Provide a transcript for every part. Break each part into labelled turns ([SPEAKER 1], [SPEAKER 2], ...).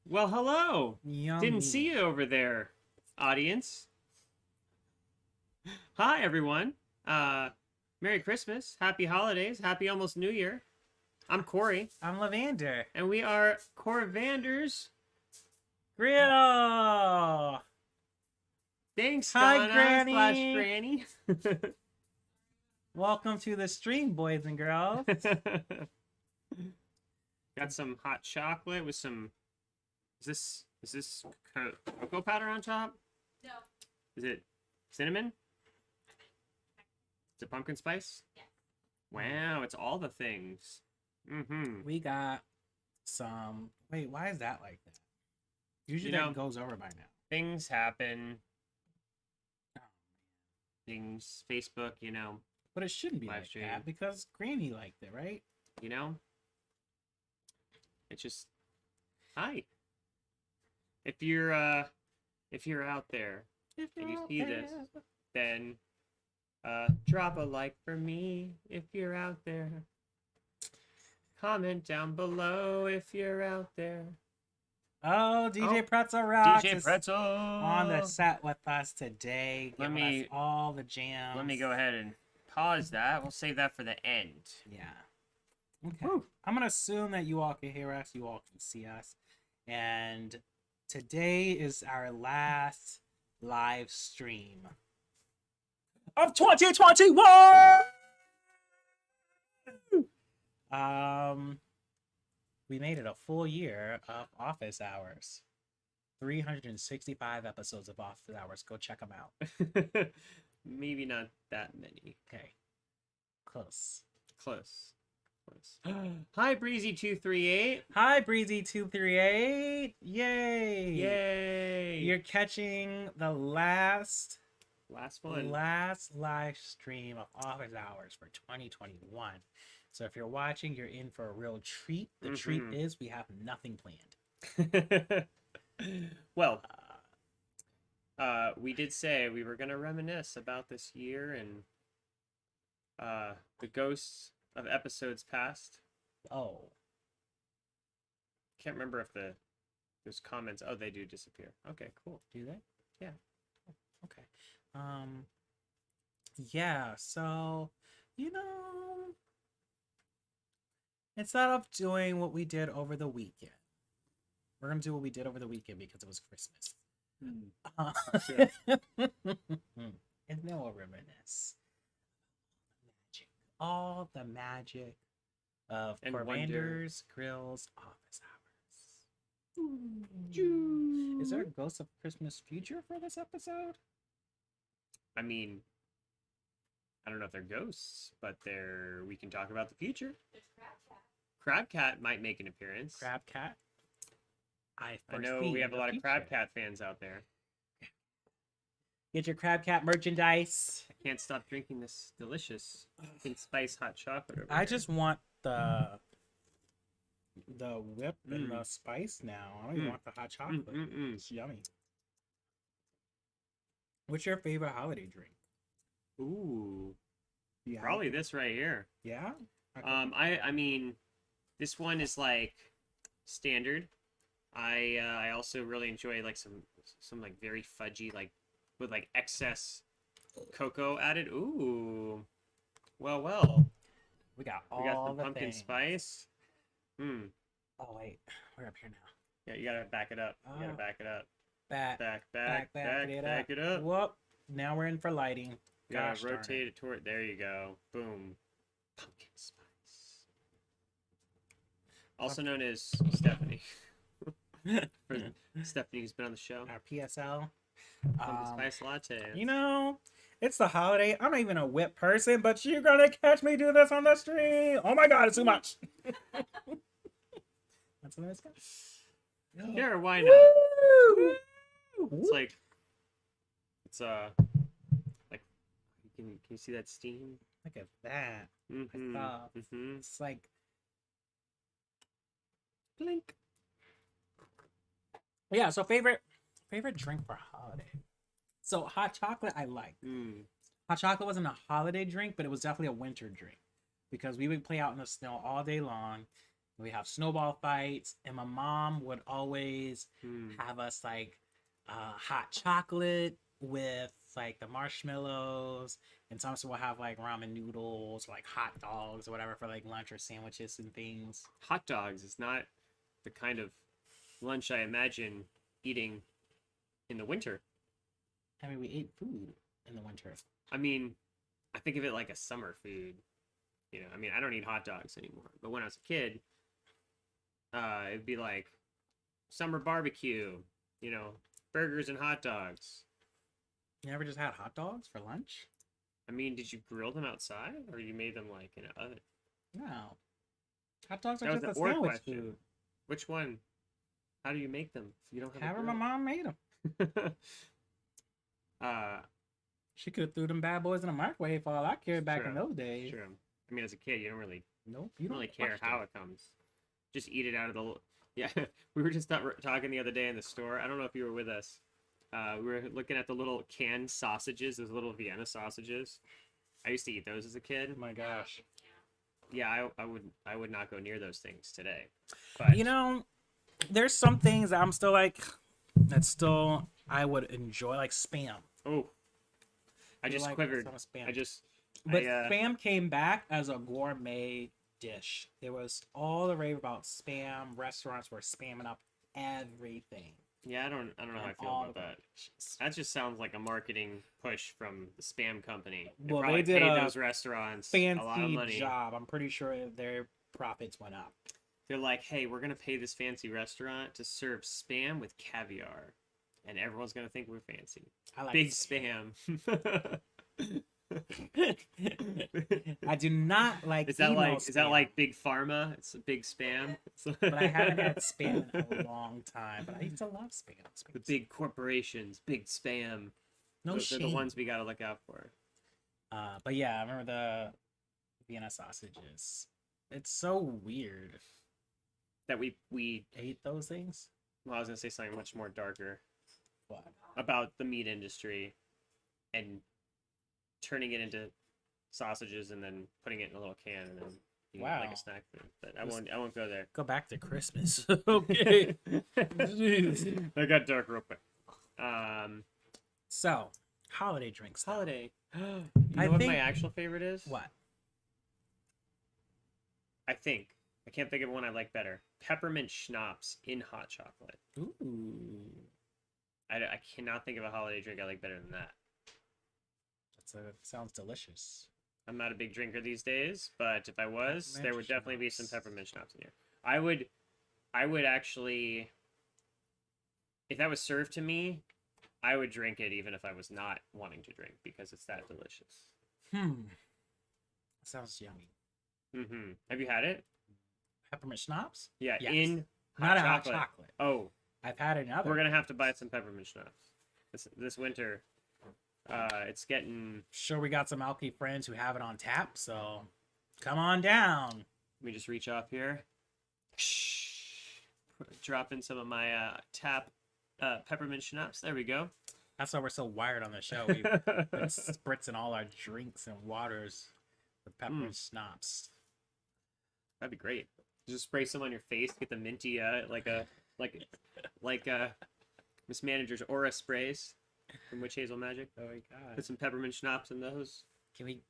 [SPEAKER 1] Well, hello.
[SPEAKER 2] Yummy.
[SPEAKER 1] Didn't see you over there, audience. Hi, everyone. Merry Christmas, Happy Holidays, Happy almost New Year. I'm Corey,
[SPEAKER 2] I'm Lavander.
[SPEAKER 1] and we are Corvanders.
[SPEAKER 2] Grill.
[SPEAKER 1] Thanks,
[SPEAKER 2] Hi,
[SPEAKER 1] Donna
[SPEAKER 2] Granny.
[SPEAKER 1] slash Granny.
[SPEAKER 2] Welcome to the stream, boys and girls.
[SPEAKER 1] Got some hot chocolate with some. Is this cocoa powder on top?
[SPEAKER 3] No.
[SPEAKER 1] Is it cinnamon? Is it pumpkin spice?
[SPEAKER 3] Yes.
[SPEAKER 1] Wow, it's all the things. Mm-hmm.
[SPEAKER 2] We got some. Wait, why is that like that? Usually
[SPEAKER 1] You know-
[SPEAKER 2] that goes over by now.
[SPEAKER 1] Things happen.
[SPEAKER 2] Oh,
[SPEAKER 1] Things, Facebook,
[SPEAKER 2] But it shouldn't be
[SPEAKER 1] Live
[SPEAKER 2] like
[SPEAKER 1] stream.
[SPEAKER 2] that because Granny liked it, right?
[SPEAKER 1] It's just, hi. If you're out there and you see this, then drop a like for me if you're out there. Comment down below if you're out there.
[SPEAKER 2] Oh, DJ
[SPEAKER 1] Oh,
[SPEAKER 2] Pretzel Rocks
[SPEAKER 1] DJ
[SPEAKER 2] is
[SPEAKER 1] Pretzel
[SPEAKER 2] on the set with us today.
[SPEAKER 1] Let
[SPEAKER 2] Giving
[SPEAKER 1] me-
[SPEAKER 2] us all the jams.
[SPEAKER 1] Let me go ahead and pause that. We'll save that for the end.
[SPEAKER 2] Yeah. Okay.
[SPEAKER 1] Whew.
[SPEAKER 2] I'm gonna assume that you all can hear us, you all can see us, and today is our last live stream of 2021. We made it a full year of office hours. 365 episodes of office hours. Go check them out.
[SPEAKER 1] Maybe not that many.
[SPEAKER 2] Okay. Close.
[SPEAKER 1] Close. Hi, Breezy238.
[SPEAKER 2] Hi, Breezy238. Yay!
[SPEAKER 1] Yay!
[SPEAKER 2] You're catching the last
[SPEAKER 1] Last
[SPEAKER 2] live stream of office hours for 2021. So if you're watching, you're in for a real treat. The treat
[SPEAKER 1] Mhm.
[SPEAKER 2] is we have nothing planned.
[SPEAKER 1] Well, we did say we were gonna reminisce about this year and the ghosts of episodes past.
[SPEAKER 2] Oh,
[SPEAKER 1] Can't remember if those comments. Oh, they do disappear. Okay, cool.
[SPEAKER 2] do they?
[SPEAKER 1] Yeah.
[SPEAKER 2] Okay. Yeah, so instead of doing what we did over the weekend, we're gonna do what we did over the weekend because it was Christmas.
[SPEAKER 1] Sure.
[SPEAKER 2] And then we'll reminisce all the magic of
[SPEAKER 1] And wonder.
[SPEAKER 2] Corvander's Grill's office hours. Is there a Ghost of Christmas Future for this episode?
[SPEAKER 1] I mean, I don't know if they're ghosts, but we can talk about the future.
[SPEAKER 3] There's Crab Cat.
[SPEAKER 1] Crab Cat might make an appearance.
[SPEAKER 2] Crab Cat? I
[SPEAKER 1] I know we have a lot of Crab Cat fans out there.
[SPEAKER 2] Get your Crab Cat merchandise.
[SPEAKER 1] I can't stop drinking this delicious pumpkin spice hot chocolate over
[SPEAKER 2] I
[SPEAKER 1] here.
[SPEAKER 2] just want the whip and the spice now. I don't even
[SPEAKER 1] Mm.
[SPEAKER 2] want the hot chocolate.
[SPEAKER 1] Mm.
[SPEAKER 2] It's yummy. What's your favorite holiday drink?
[SPEAKER 1] Ooh,
[SPEAKER 2] Yeah.
[SPEAKER 1] probably this right here.
[SPEAKER 2] Yeah. Okay.
[SPEAKER 1] I mean, this one is like standard. I also really enjoy like some like very fudgy like with like excess cocoa added. Ooh, well.
[SPEAKER 2] we got
[SPEAKER 1] We got
[SPEAKER 2] all
[SPEAKER 1] the pumpkin
[SPEAKER 2] things.
[SPEAKER 1] spice.
[SPEAKER 2] Oh wait, we're up here now.
[SPEAKER 1] Yeah, you gotta back it up. You gotta
[SPEAKER 2] Oh.
[SPEAKER 1] back it up.
[SPEAKER 2] Back
[SPEAKER 1] Back it up.
[SPEAKER 2] Whoop. Now we're in for lighting.
[SPEAKER 1] You gotta
[SPEAKER 2] Gosh darn
[SPEAKER 1] rotate it toward. There you go. Boom. Pumpkin spice. Also known as Stephanie. For Stephanie who's been on the show.
[SPEAKER 2] Our PSL.
[SPEAKER 1] Pumpkin spice latte.
[SPEAKER 2] You know, it's the holiday. I'm not even a whip person, but you're gonna catch me do this on the stream. Oh my god, it's too much. That's a nice guy.
[SPEAKER 1] Sure, why not?
[SPEAKER 2] Woo!
[SPEAKER 1] It's like like can you see that steam?
[SPEAKER 2] Look at that.
[SPEAKER 1] Mm-hmm.
[SPEAKER 2] saw.
[SPEAKER 1] Mm-hmm.
[SPEAKER 2] It's like
[SPEAKER 1] Blink.
[SPEAKER 2] yeah. So favorite drink for holiday. So hot chocolate I like.
[SPEAKER 1] Mm.
[SPEAKER 2] Hot chocolate wasn't a holiday drink, but it was definitely a winter drink because we would play out in the snow all day long. We have snowball fights, and my mom would always
[SPEAKER 1] Hmm.
[SPEAKER 2] have us like hot chocolate with like the marshmallows, and sometimes we'll have like ramen noodles, or, like hot dogs or whatever for like lunch or sandwiches and things.
[SPEAKER 1] Hot dogs is not the kind of lunch I imagine eating in the winter.
[SPEAKER 2] I mean, we ate food in the winter.
[SPEAKER 1] I mean, I think of it like a summer food. You know, I mean, I don't eat hot dogs anymore, but when I was a kid, it'd be like summer barbecue, you know, burgers and hot dogs.
[SPEAKER 2] You never just had hot dogs for lunch?
[SPEAKER 1] I mean, did you grill them outside or you made them like in an oven?
[SPEAKER 2] No. Hot dogs
[SPEAKER 1] That
[SPEAKER 2] are
[SPEAKER 1] was
[SPEAKER 2] just
[SPEAKER 1] the
[SPEAKER 2] a
[SPEAKER 1] or
[SPEAKER 2] sandwich
[SPEAKER 1] question.
[SPEAKER 2] food.
[SPEAKER 1] Which one? How do you make them if you don't have
[SPEAKER 2] However,
[SPEAKER 1] a
[SPEAKER 2] my
[SPEAKER 1] grill?
[SPEAKER 2] mom made them.
[SPEAKER 1] uh,
[SPEAKER 2] She could have threw them bad boys in the microwave for all I cared back in
[SPEAKER 1] True.
[SPEAKER 2] those days.
[SPEAKER 1] sure. I mean, as a kid, you don't really
[SPEAKER 2] Nope,
[SPEAKER 1] you
[SPEAKER 2] you
[SPEAKER 1] don't
[SPEAKER 2] don't
[SPEAKER 1] really care
[SPEAKER 2] question.
[SPEAKER 1] how it comes. Just eat it out of the. Yeah, we were just talking the other day in the store. I don't know if you were with us. We were looking at the little canned sausages, those little Vienna sausages. I used to eat those as a kid.
[SPEAKER 2] Oh my gosh.
[SPEAKER 1] Yeah, I would not go near those things today. But
[SPEAKER 2] You know, there's some things that I'm still like, that still I would enjoy, like Spam.
[SPEAKER 1] oh, I just
[SPEAKER 2] Like
[SPEAKER 1] quivered.
[SPEAKER 2] some Spam.
[SPEAKER 1] I just.
[SPEAKER 2] But
[SPEAKER 1] I,
[SPEAKER 2] Spam came back as a gourmet dish. There was all the rave about Spam. Restaurants were spamming up everything.
[SPEAKER 1] yeah, I don't know how I
[SPEAKER 2] And
[SPEAKER 1] feel
[SPEAKER 2] all
[SPEAKER 1] about
[SPEAKER 2] the
[SPEAKER 1] that.
[SPEAKER 2] dishes.
[SPEAKER 1] That just sounds like a marketing push from the Spam company. They
[SPEAKER 2] Well, they
[SPEAKER 1] probably
[SPEAKER 2] did
[SPEAKER 1] paid
[SPEAKER 2] a
[SPEAKER 1] those restaurants a lot of
[SPEAKER 2] Fancy
[SPEAKER 1] money.
[SPEAKER 2] job. I'm pretty sure their profits went up.
[SPEAKER 1] They're like, hey, we're gonna pay this fancy restaurant to serve Spam with caviar, and everyone's gonna think we're fancy.
[SPEAKER 2] I like
[SPEAKER 1] Big
[SPEAKER 2] Spam.
[SPEAKER 1] Spam.
[SPEAKER 2] I do not like
[SPEAKER 1] Is that
[SPEAKER 2] emo
[SPEAKER 1] like is that
[SPEAKER 2] Spam,
[SPEAKER 1] like Big Pharma? It's a big Spam.
[SPEAKER 2] but I haven't had Spam in a long time. But I used to love Spam.
[SPEAKER 1] The big corporations, big Spam.
[SPEAKER 2] no
[SPEAKER 1] They're
[SPEAKER 2] shame.
[SPEAKER 1] the ones we gotta look out for.
[SPEAKER 2] But yeah, I remember the Vienna sausages. It's so weird.
[SPEAKER 1] That we
[SPEAKER 2] Ate those things?
[SPEAKER 1] well, I was gonna say something much more darker
[SPEAKER 2] What?
[SPEAKER 1] about the meat industry and turning it into sausages and then putting it in a little can and then eating it like
[SPEAKER 2] Wow.
[SPEAKER 1] a snack food. But I
[SPEAKER 2] This-
[SPEAKER 1] won't go there.
[SPEAKER 2] Go back to Christmas. Okay. Jeez.
[SPEAKER 1] That got dark real quick.
[SPEAKER 2] So, holiday drinks. though.
[SPEAKER 1] Holiday. You
[SPEAKER 2] I
[SPEAKER 1] know what
[SPEAKER 2] think-
[SPEAKER 1] my actual favorite is?
[SPEAKER 2] What?
[SPEAKER 1] I think. I can't think of one I like better. Peppermint schnapps in hot chocolate.
[SPEAKER 2] Ooh.
[SPEAKER 1] I cannot think of a holiday drink I like better than that.
[SPEAKER 2] Sounds delicious.
[SPEAKER 1] I'm not a big drinker these days, but if I was, there would definitely be some
[SPEAKER 2] schnapps.
[SPEAKER 1] peppermint schnapps in here. I would actually, if that was served to me, I would drink it even if I was not wanting to drink because it's that delicious.
[SPEAKER 2] Sounds yummy.
[SPEAKER 1] Have you had it?
[SPEAKER 2] Peppermint schnapps?
[SPEAKER 1] Yeah,
[SPEAKER 2] Yes.
[SPEAKER 1] in
[SPEAKER 2] Not a
[SPEAKER 1] chocolate.
[SPEAKER 2] hot chocolate.
[SPEAKER 1] Oh,
[SPEAKER 2] I've had it in other.
[SPEAKER 1] we're gonna have to buy some peppermint schnapps this winter. It's getting.
[SPEAKER 2] Sure, we got some alky friends who have it on tap, so come on down.
[SPEAKER 1] Let me just reach off here. Drop in some of my tap peppermint schnapps. There we go.
[SPEAKER 2] That's why we're so wired on the show. We've been spritzing all our drinks and waters with peppermint schnapps.
[SPEAKER 1] That'd be great. Just spray some on your face. Get the minty, like Miss Manager's aura sprays from Witch Hazel Magic.
[SPEAKER 2] Oh my god!
[SPEAKER 1] Put some peppermint schnapps in those.
[SPEAKER 2] Can we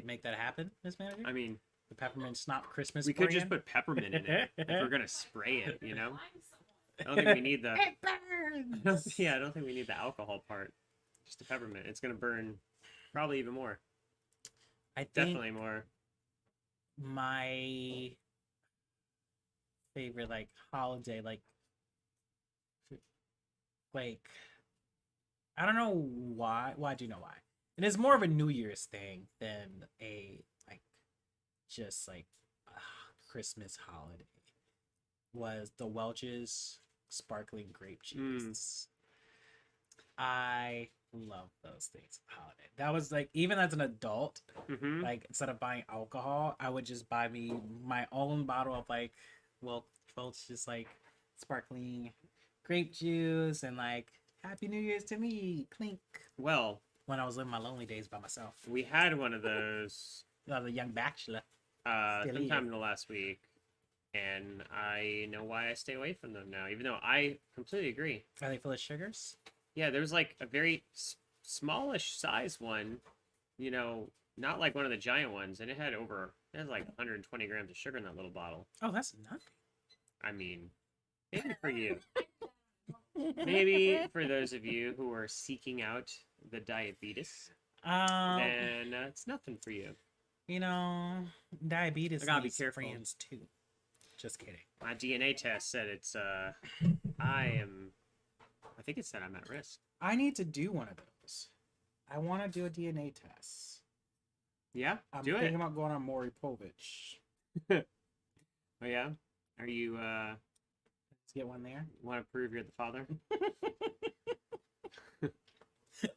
[SPEAKER 2] make that happen, Miss Manager?
[SPEAKER 1] I mean,
[SPEAKER 2] The peppermint schnapps Christmas.
[SPEAKER 1] we could just
[SPEAKER 2] brand?
[SPEAKER 1] put peppermint in it if we're gonna spray it. You know, I don't think we need the.
[SPEAKER 2] It burns.
[SPEAKER 1] I don't think we need the alcohol part. Just the peppermint. It's gonna burn, probably even more.
[SPEAKER 2] I think
[SPEAKER 1] Definitely more.
[SPEAKER 2] my favorite holiday I don't know why. Well, I do know why. It is more of a New Year's thing than a just Christmas holiday. Was the Welch's sparkling grape juice. I love those things for holiday. That was even as an adult,
[SPEAKER 1] Mm-hmm.
[SPEAKER 2] instead of buying alcohol, I would just buy me my own bottle of Welch's sparkling grape juice and Happy New Year's to me, clink.
[SPEAKER 1] Well,
[SPEAKER 2] When I was living my lonely days by myself,
[SPEAKER 1] we had one of those
[SPEAKER 2] I was a young bachelor. Still
[SPEAKER 1] sometime
[SPEAKER 2] eating.
[SPEAKER 1] in the last week. and I know why I stay away from them now. Even though I completely agree.
[SPEAKER 2] Are they full of sugars?
[SPEAKER 1] Yeah, there was like a very smallish size one, you know, not like one of the giant ones, and it had like 120 grams of sugar in that little bottle.
[SPEAKER 2] Oh, that's nothing.
[SPEAKER 1] I mean, maybe for you. Maybe for those of you who are seeking out the diabetes, then it's nothing for you.
[SPEAKER 2] You know, diabetes
[SPEAKER 1] I gotta be
[SPEAKER 2] needs
[SPEAKER 1] careful.
[SPEAKER 2] friends too. Just kidding.
[SPEAKER 1] My DNA test said it's I think it said I'm at risk.
[SPEAKER 2] I need to do one of those. I want to do a DNA test.
[SPEAKER 1] Yeah,
[SPEAKER 2] I'm
[SPEAKER 1] do
[SPEAKER 2] thinking
[SPEAKER 1] it.
[SPEAKER 2] about going on Maury Povich.
[SPEAKER 1] Oh yeah, are you
[SPEAKER 2] Let's get one there.
[SPEAKER 1] want to prove you're the father?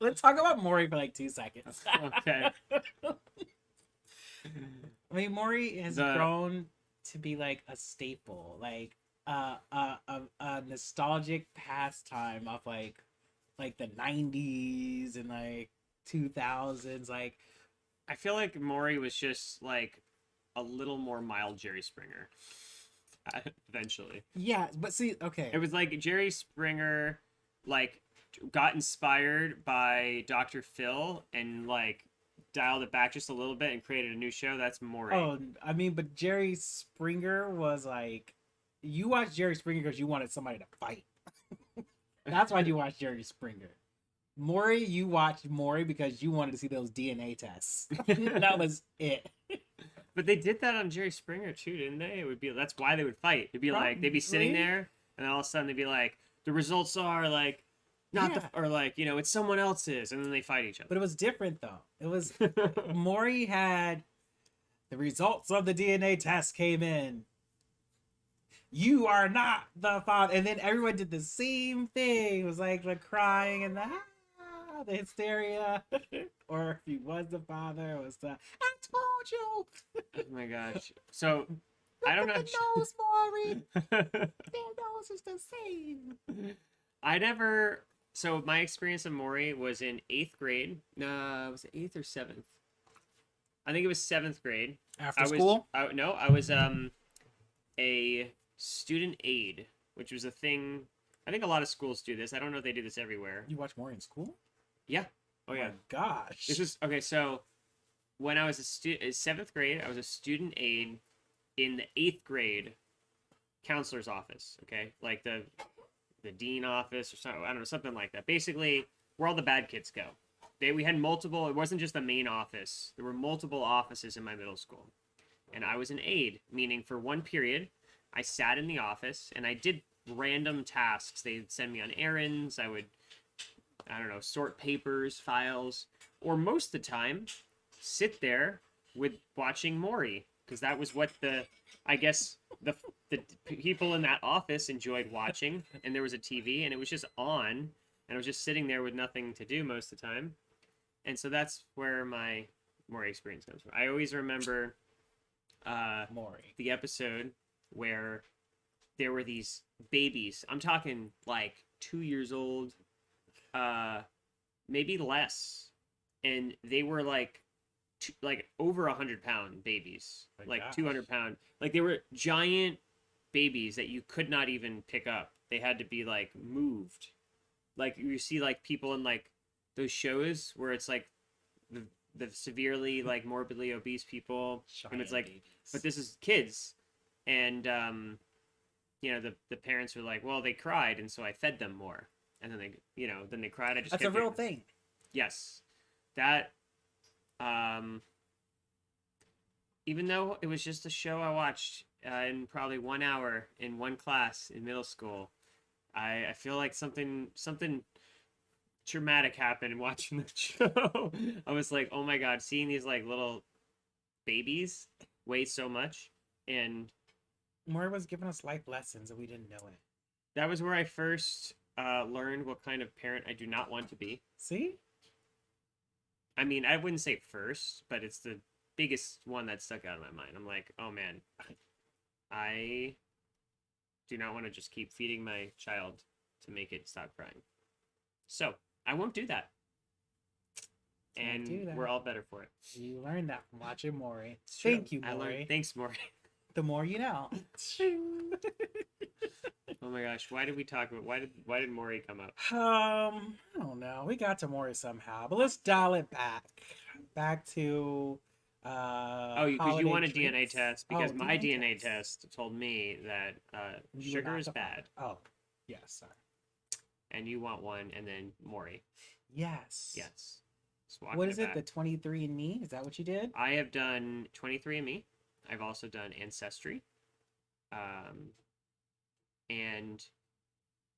[SPEAKER 2] Let's talk about Maury for like 2 seconds.
[SPEAKER 1] Okay.
[SPEAKER 2] I mean, Maury has grown to be like a staple, like a nostalgic pastime of like the 90s and like 2000s. Like,
[SPEAKER 1] I feel like Maury was just like a little more mild Jerry Springer. Eventually,
[SPEAKER 2] yeah, but see, okay,
[SPEAKER 1] it was like Jerry Springer, like got inspired by Dr. Phil and like dialed it back just a little bit and created a new show. That's Maury.
[SPEAKER 2] oh, I mean, but Jerry Springer was like, you watched Jerry Springer because you wanted somebody to fight. That's why you watched Jerry Springer. Maury, you watched Maury because you wanted to see those DNA tests. That was it.
[SPEAKER 1] But they did that on Jerry Springer too, didn't they? It would be that's why they would fight. It'd be like they'd be sitting
[SPEAKER 2] Probably.
[SPEAKER 1] there, and then all of a sudden they'd be like, the results are like not
[SPEAKER 2] Yeah.
[SPEAKER 1] the or like it's someone else's, and then they fight each
[SPEAKER 2] But it was different though. It was
[SPEAKER 1] other.
[SPEAKER 2] Maury had the results of the DNA test came in. You are not the father, and then everyone did the same thing. It was like the crying and the hysteria, or if he was the father, it was the I told you.
[SPEAKER 1] Oh my gosh! So I don't know.
[SPEAKER 2] Look at the nose, Maury. Their nose is the same.
[SPEAKER 1] I never. So my experience of Maury was in 8th grade. Was it 8th or 7th? I think it was 7th grade.
[SPEAKER 2] After
[SPEAKER 1] I
[SPEAKER 2] school.
[SPEAKER 1] I was a student aide, which was a thing. I think a lot of schools do this. I don't know if they do this everywhere.
[SPEAKER 2] You watch Maury in school?
[SPEAKER 1] Yeah. Oh yeah.
[SPEAKER 2] My gosh.
[SPEAKER 1] This was okay. So when I was a 7th grade, I was a student aide in the 8th grade counselor's office. Okay, like the dean office or something. I don't know, something like that. Basically, where all the bad kids go. We had multiple. It wasn't just the main office. There were multiple offices in my middle school, and I was an aide, meaning for one period, I sat in the office and I did random tasks. They'd send me on errands. I would, I don't know, sort papers, files, or most of the time, sit there with watching Maury, because that was what I guess the people in that office enjoyed watching, and there was a TV and it was just on, and I was just sitting there with nothing to do most of the time, and so that's where my Maury experience comes from. I always remember
[SPEAKER 2] Maury.
[SPEAKER 1] the episode where there were these babies. I'm talking like 2 years old, maybe less, and they were like over 100-pound babies,
[SPEAKER 2] My
[SPEAKER 1] like
[SPEAKER 2] gosh.
[SPEAKER 1] 200-pound. Like they were giant babies that you could not even pick up. They had to be like moved. Like you see like people in like those shows where it's like the severely like morbidly obese people, and it's like, but this is kids, and the parents were like, well, they cried, and so I fed them more, and then they cried. I just
[SPEAKER 2] That's a
[SPEAKER 1] kept
[SPEAKER 2] real
[SPEAKER 1] giving-
[SPEAKER 2] thing.
[SPEAKER 1] Yes, that even though it was just a show I watched in probably 1 hour in one class in middle school, I feel like something traumatic happened in watching the show. I was like, oh my god, seeing these like little babies weigh so much, and
[SPEAKER 2] Maury was giving us life lessons and we didn't know it.
[SPEAKER 1] that was where I first learned what kind of parent I do not want to be.
[SPEAKER 2] See?
[SPEAKER 1] I mean, I wouldn't say first, but it's the biggest one that stuck out in my mind. I'm like, oh man, I do not want to just keep feeding my child to make it stop crying. So I won't do that.
[SPEAKER 2] Don't
[SPEAKER 1] And
[SPEAKER 2] do that.
[SPEAKER 1] we're all better for it.
[SPEAKER 2] You learned that from watching Maury.
[SPEAKER 1] It's true.
[SPEAKER 2] Thank you,
[SPEAKER 1] I
[SPEAKER 2] Maury.
[SPEAKER 1] learned. Thanks, Maury.
[SPEAKER 2] The more you know.
[SPEAKER 1] Oh my gosh, why did we talk about why did Maury come up?
[SPEAKER 2] I don't know. We got to Maury somehow, but let's dial it back to
[SPEAKER 1] Oh, because you
[SPEAKER 2] holiday
[SPEAKER 1] want a DNA
[SPEAKER 2] treats.
[SPEAKER 1] test because
[SPEAKER 2] Oh,
[SPEAKER 1] my DNA test told me that
[SPEAKER 2] You were
[SPEAKER 1] sugar
[SPEAKER 2] not
[SPEAKER 1] is
[SPEAKER 2] the-
[SPEAKER 1] bad,
[SPEAKER 2] Oh, yes, sorry.
[SPEAKER 1] and you want one, and then Maury.
[SPEAKER 2] Yes.
[SPEAKER 1] Yes. Just
[SPEAKER 2] What
[SPEAKER 1] walking
[SPEAKER 2] is it?
[SPEAKER 1] back.
[SPEAKER 2] The 23andMe? Is that what you did?
[SPEAKER 1] I have done 23andMe. I've also done Ancestry. And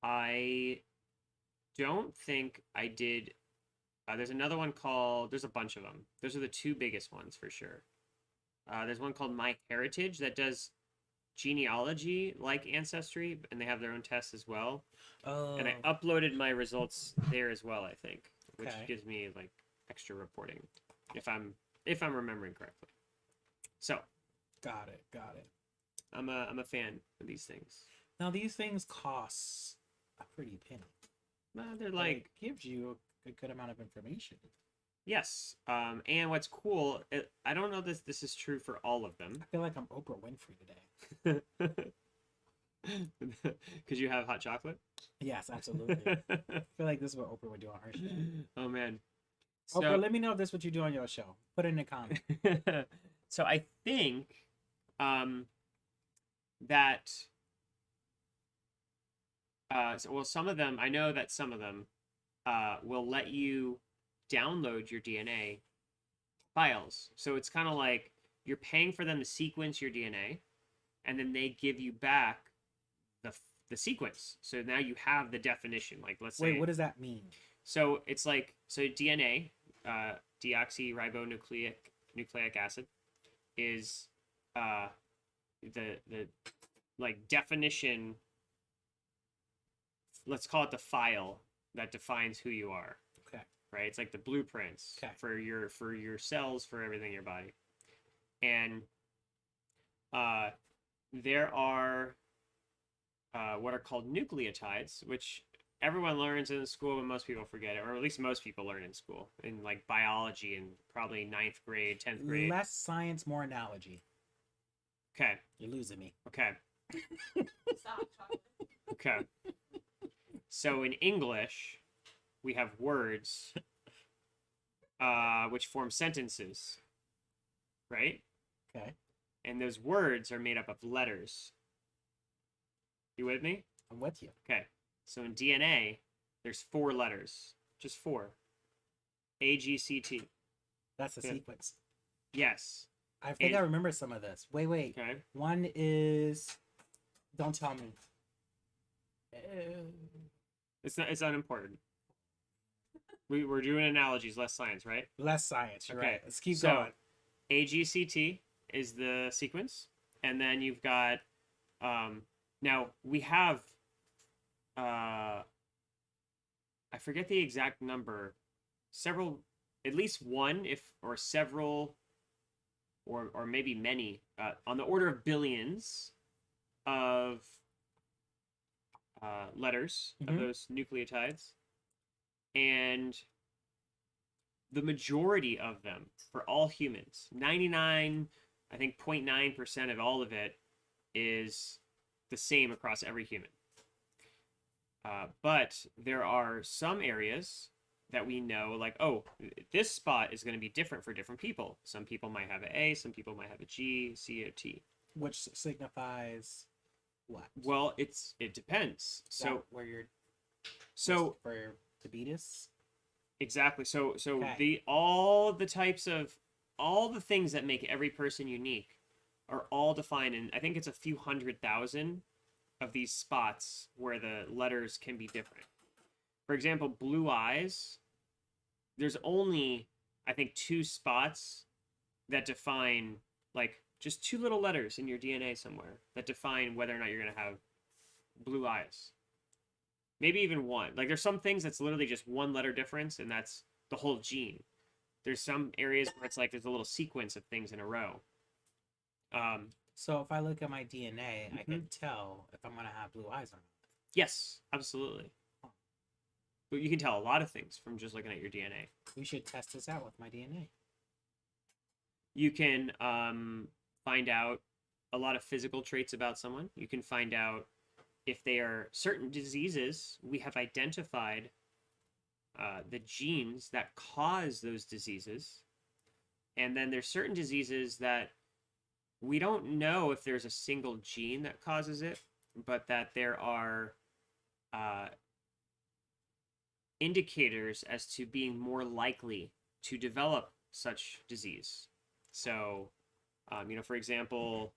[SPEAKER 1] I don't think I did. There's another one called. There's a bunch of them. Those are the two biggest ones for sure. There's one called My Heritage that does genealogy like Ancestry, and they have their own tests as well.
[SPEAKER 2] Oh.
[SPEAKER 1] And I uploaded my results there as well, I think, which
[SPEAKER 2] Okay.
[SPEAKER 1] gives me like extra reporting if I'm remembering correctly. So
[SPEAKER 2] Got it.
[SPEAKER 1] I'm a fan of these things.
[SPEAKER 2] Now these things cost a pretty penny.
[SPEAKER 1] They're
[SPEAKER 2] But
[SPEAKER 1] like
[SPEAKER 2] it gives you a good amount of information.
[SPEAKER 1] yes. And what's cool, I don't know this is true for all of them
[SPEAKER 2] I feel like I'm Oprah Winfrey today.
[SPEAKER 1] because you have hot chocolate.
[SPEAKER 2] Yes, absolutely. I feel like this is what Oprah would do on her show.
[SPEAKER 1] Oh man.
[SPEAKER 2] Oprah, let me know if this is what you do on your show. Put it in the comments.
[SPEAKER 1] So I think that some of them, I know that some of them will let you download your DNA files. So it's kind of like you're paying for them to sequence your DNA, and then they give you back the sequence. So now you have the definition. Like let's say,
[SPEAKER 2] Wait, what does that mean?
[SPEAKER 1] so it's like DNA, deoxyribonucleic acid, is the like definition. Let's call it the file that defines who you are.
[SPEAKER 2] Okay.
[SPEAKER 1] Right. It's like the blueprints
[SPEAKER 2] Okay.
[SPEAKER 1] for your cells, for everything in your body, and there are what are called nucleotides, which everyone learns in school, but most people forget it, or at least most people learn in school, in like biology in probably 9th grade, 10th grade.
[SPEAKER 2] Less science, more analogy.
[SPEAKER 1] Okay.
[SPEAKER 2] You're losing me.
[SPEAKER 1] Okay.
[SPEAKER 3] Stop, chocolate.
[SPEAKER 1] Okay. So in English, we have words which form sentences, right?
[SPEAKER 2] Okay.
[SPEAKER 1] And those words are made up of letters. You with me?
[SPEAKER 2] I'm with you.
[SPEAKER 1] Okay. So in DNA, there's 4 letters. Just 4. A, G, C, T.
[SPEAKER 2] That's the
[SPEAKER 1] Yeah.
[SPEAKER 2] sequence.
[SPEAKER 1] Yes.
[SPEAKER 2] I think
[SPEAKER 1] And-
[SPEAKER 2] I remember some of this. Wait.
[SPEAKER 1] Okay.
[SPEAKER 2] One is. Don't tell me.
[SPEAKER 1] It's unimportant. We're doing analogies, less science, right?
[SPEAKER 2] Less science. You're
[SPEAKER 1] Okay,
[SPEAKER 2] right. Let's keep
[SPEAKER 1] so-
[SPEAKER 2] going.
[SPEAKER 1] AGCT is the sequence, and then you've got now we have I forget the exact number, several, at least one, if or several, or maybe many, on the order of billions of letters of
[SPEAKER 2] Mhm.
[SPEAKER 1] those nucleotides, and the majority of them for all humans, 99, I think 0.9% of all of it is the same across every human. But there are some areas that we know, like, oh, this spot is going to be different for different people. Some people might have an A, some people might have a G, C, or T.
[SPEAKER 2] Which signifies what?
[SPEAKER 1] Well, it depends.
[SPEAKER 2] Is that
[SPEAKER 1] So
[SPEAKER 2] where you're
[SPEAKER 1] so
[SPEAKER 2] for diabetes.
[SPEAKER 1] exactly. So
[SPEAKER 2] Okay.
[SPEAKER 1] all the things that make every person unique are all defined in, I think it's a few 100,000 of these spots where the letters can be different. For example, blue eyes, there's only, I think, 2 spots that define, like, just 2 little letters in your DNA somewhere that define whether or not you're going to have blue eyes. Maybe even 1. Like, there's some things that's literally just 1 letter difference, and that's the whole gene. There's some areas where it's like there's a little sequence of things in a row.
[SPEAKER 2] So if I look at my DNA, I
[SPEAKER 1] Mm-hmm.
[SPEAKER 2] can tell if I'm gonna have blue eyes or not.
[SPEAKER 1] Yes, absolutely. But you can tell a lot of things from just looking at your DNA.
[SPEAKER 2] We should test this out with my DNA.
[SPEAKER 1] You can find out a lot of physical traits about someone. You can find out if they are certain diseases. We have identified the genes that cause those diseases. And then there's certain diseases that we don't know if there's a single gene that causes it, but that there are indicators as to being more likely to develop such disease. So, for example,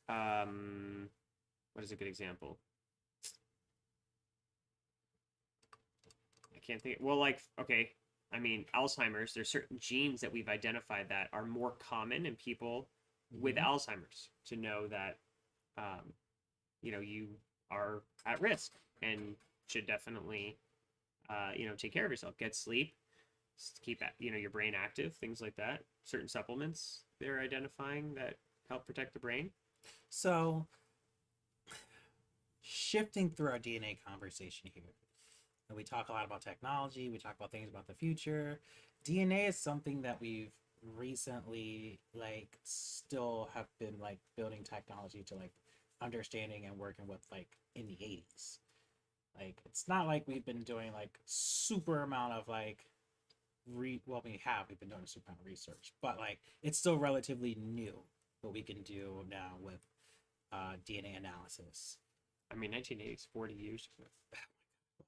[SPEAKER 1] what is a good example? I can't think. Well, okay, Alzheimer's. There's certain genes that we've identified that are more common in people with Alzheimer's, to know that, you are at risk and should definitely, take care of yourself, get sleep, keep, your brain active, things like that. Certain supplements they're identifying that help protect the brain.
[SPEAKER 2] So, shifting through our DNA conversation here, and we talk a lot about technology, we talk about things about the future. DNA is something that we've recently still have been building technology to understanding and working with in the 80s. It's not like we've been doing super amount of we've been doing a super amount of research, but it's still relatively new what we can do now with DNA analysis.
[SPEAKER 1] 1980 is 40 years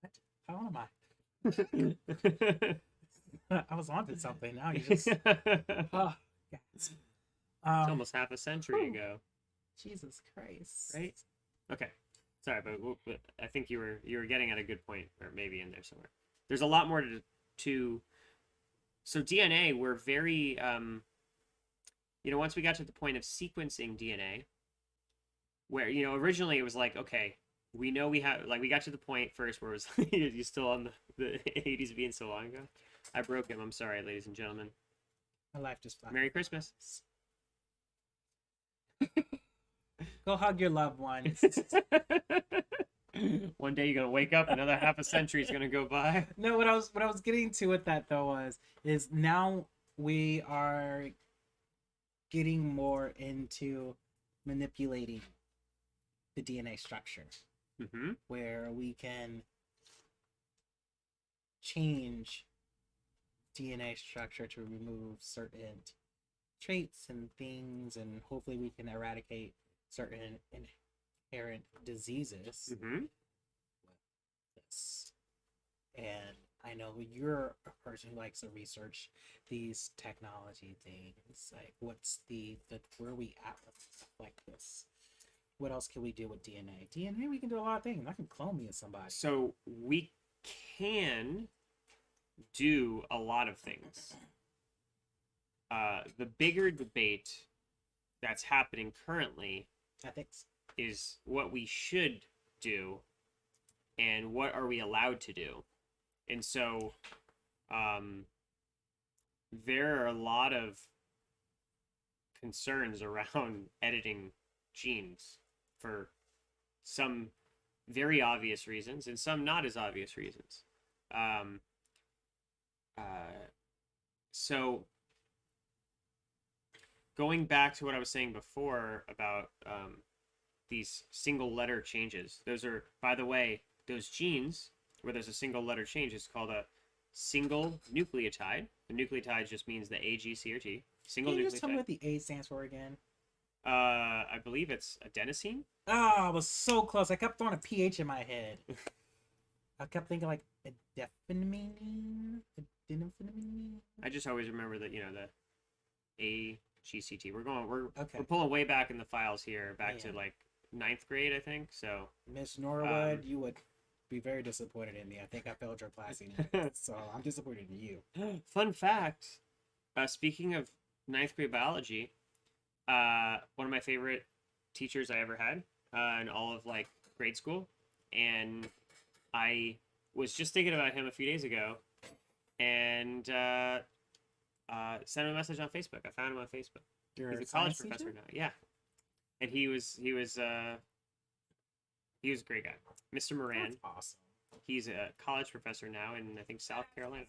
[SPEAKER 2] What? How old am
[SPEAKER 1] ago.
[SPEAKER 2] I was onto something. Now you just oh, yes.
[SPEAKER 1] It's almost half a century ago.
[SPEAKER 2] Jesus Christ!
[SPEAKER 1] Right? Okay. Sorry, but I think you were getting at a good point, or maybe in there somewhere. There's a lot more to. So DNA, we're very once we got to the point of sequencing DNA, where originally it was okay, we know we have we got to the point first where it was you still on the 80s being so long ago. I broke him. I'm sorry, ladies and gentlemen.
[SPEAKER 2] My life just fine.
[SPEAKER 1] Merry Christmas.
[SPEAKER 2] Go hug your loved ones.
[SPEAKER 1] One day you're gonna wake up, another half a century is gonna go by.
[SPEAKER 2] No, what I was getting to with that though is now we are getting more into manipulating the DNA structure, where we can change DNA structure to remove certain traits and things, and hopefully we can eradicate certain inherent diseases with this. And I know you're a person who likes to research these technology things. What's where are we at with stuff like this? What else can we do with DNA? DNA, we can do a lot of things. I can clone me as somebody.
[SPEAKER 1] So we can do a lot of things. The bigger debate that's happening currently
[SPEAKER 2] Ethics
[SPEAKER 1] is what we should do and what are we allowed to do. And so there are a lot of concerns around editing genes for some very obvious reasons and some not as obvious reasons. So going back to what I was saying before about these single letter changes, those are, by the way, those genes where there's a single letter change is called a single nucleotide. The nucleotide just means the A, G, C, or T. Single
[SPEAKER 2] Can you
[SPEAKER 1] nucleotide.
[SPEAKER 2] just tell me what the A stands for again?
[SPEAKER 1] I believe it's adenosine.
[SPEAKER 2] Oh, I was so close. I kept throwing a PH in my head. I kept thinking adenophenamine.
[SPEAKER 1] I just always remember that, the AGCT. We're
[SPEAKER 2] Okay.
[SPEAKER 1] pulling way back in the files here, back to 9th grade, I think. So
[SPEAKER 2] Miss Norwood, you would be very disappointed in me. I think I failed your class anyway, so I'm disappointed in you.
[SPEAKER 1] Fun fact, speaking of 9th grade biology, one of my favorite teachers I ever had in all of grade school, and I was just thinking about him a few days ago, and sent him a message on Facebook. I found him on Facebook. He's a college professor now. Yeah, and he was a great guy, Mr. Moran.
[SPEAKER 2] That's awesome.
[SPEAKER 1] He's a college professor now in, I think, South Carolina.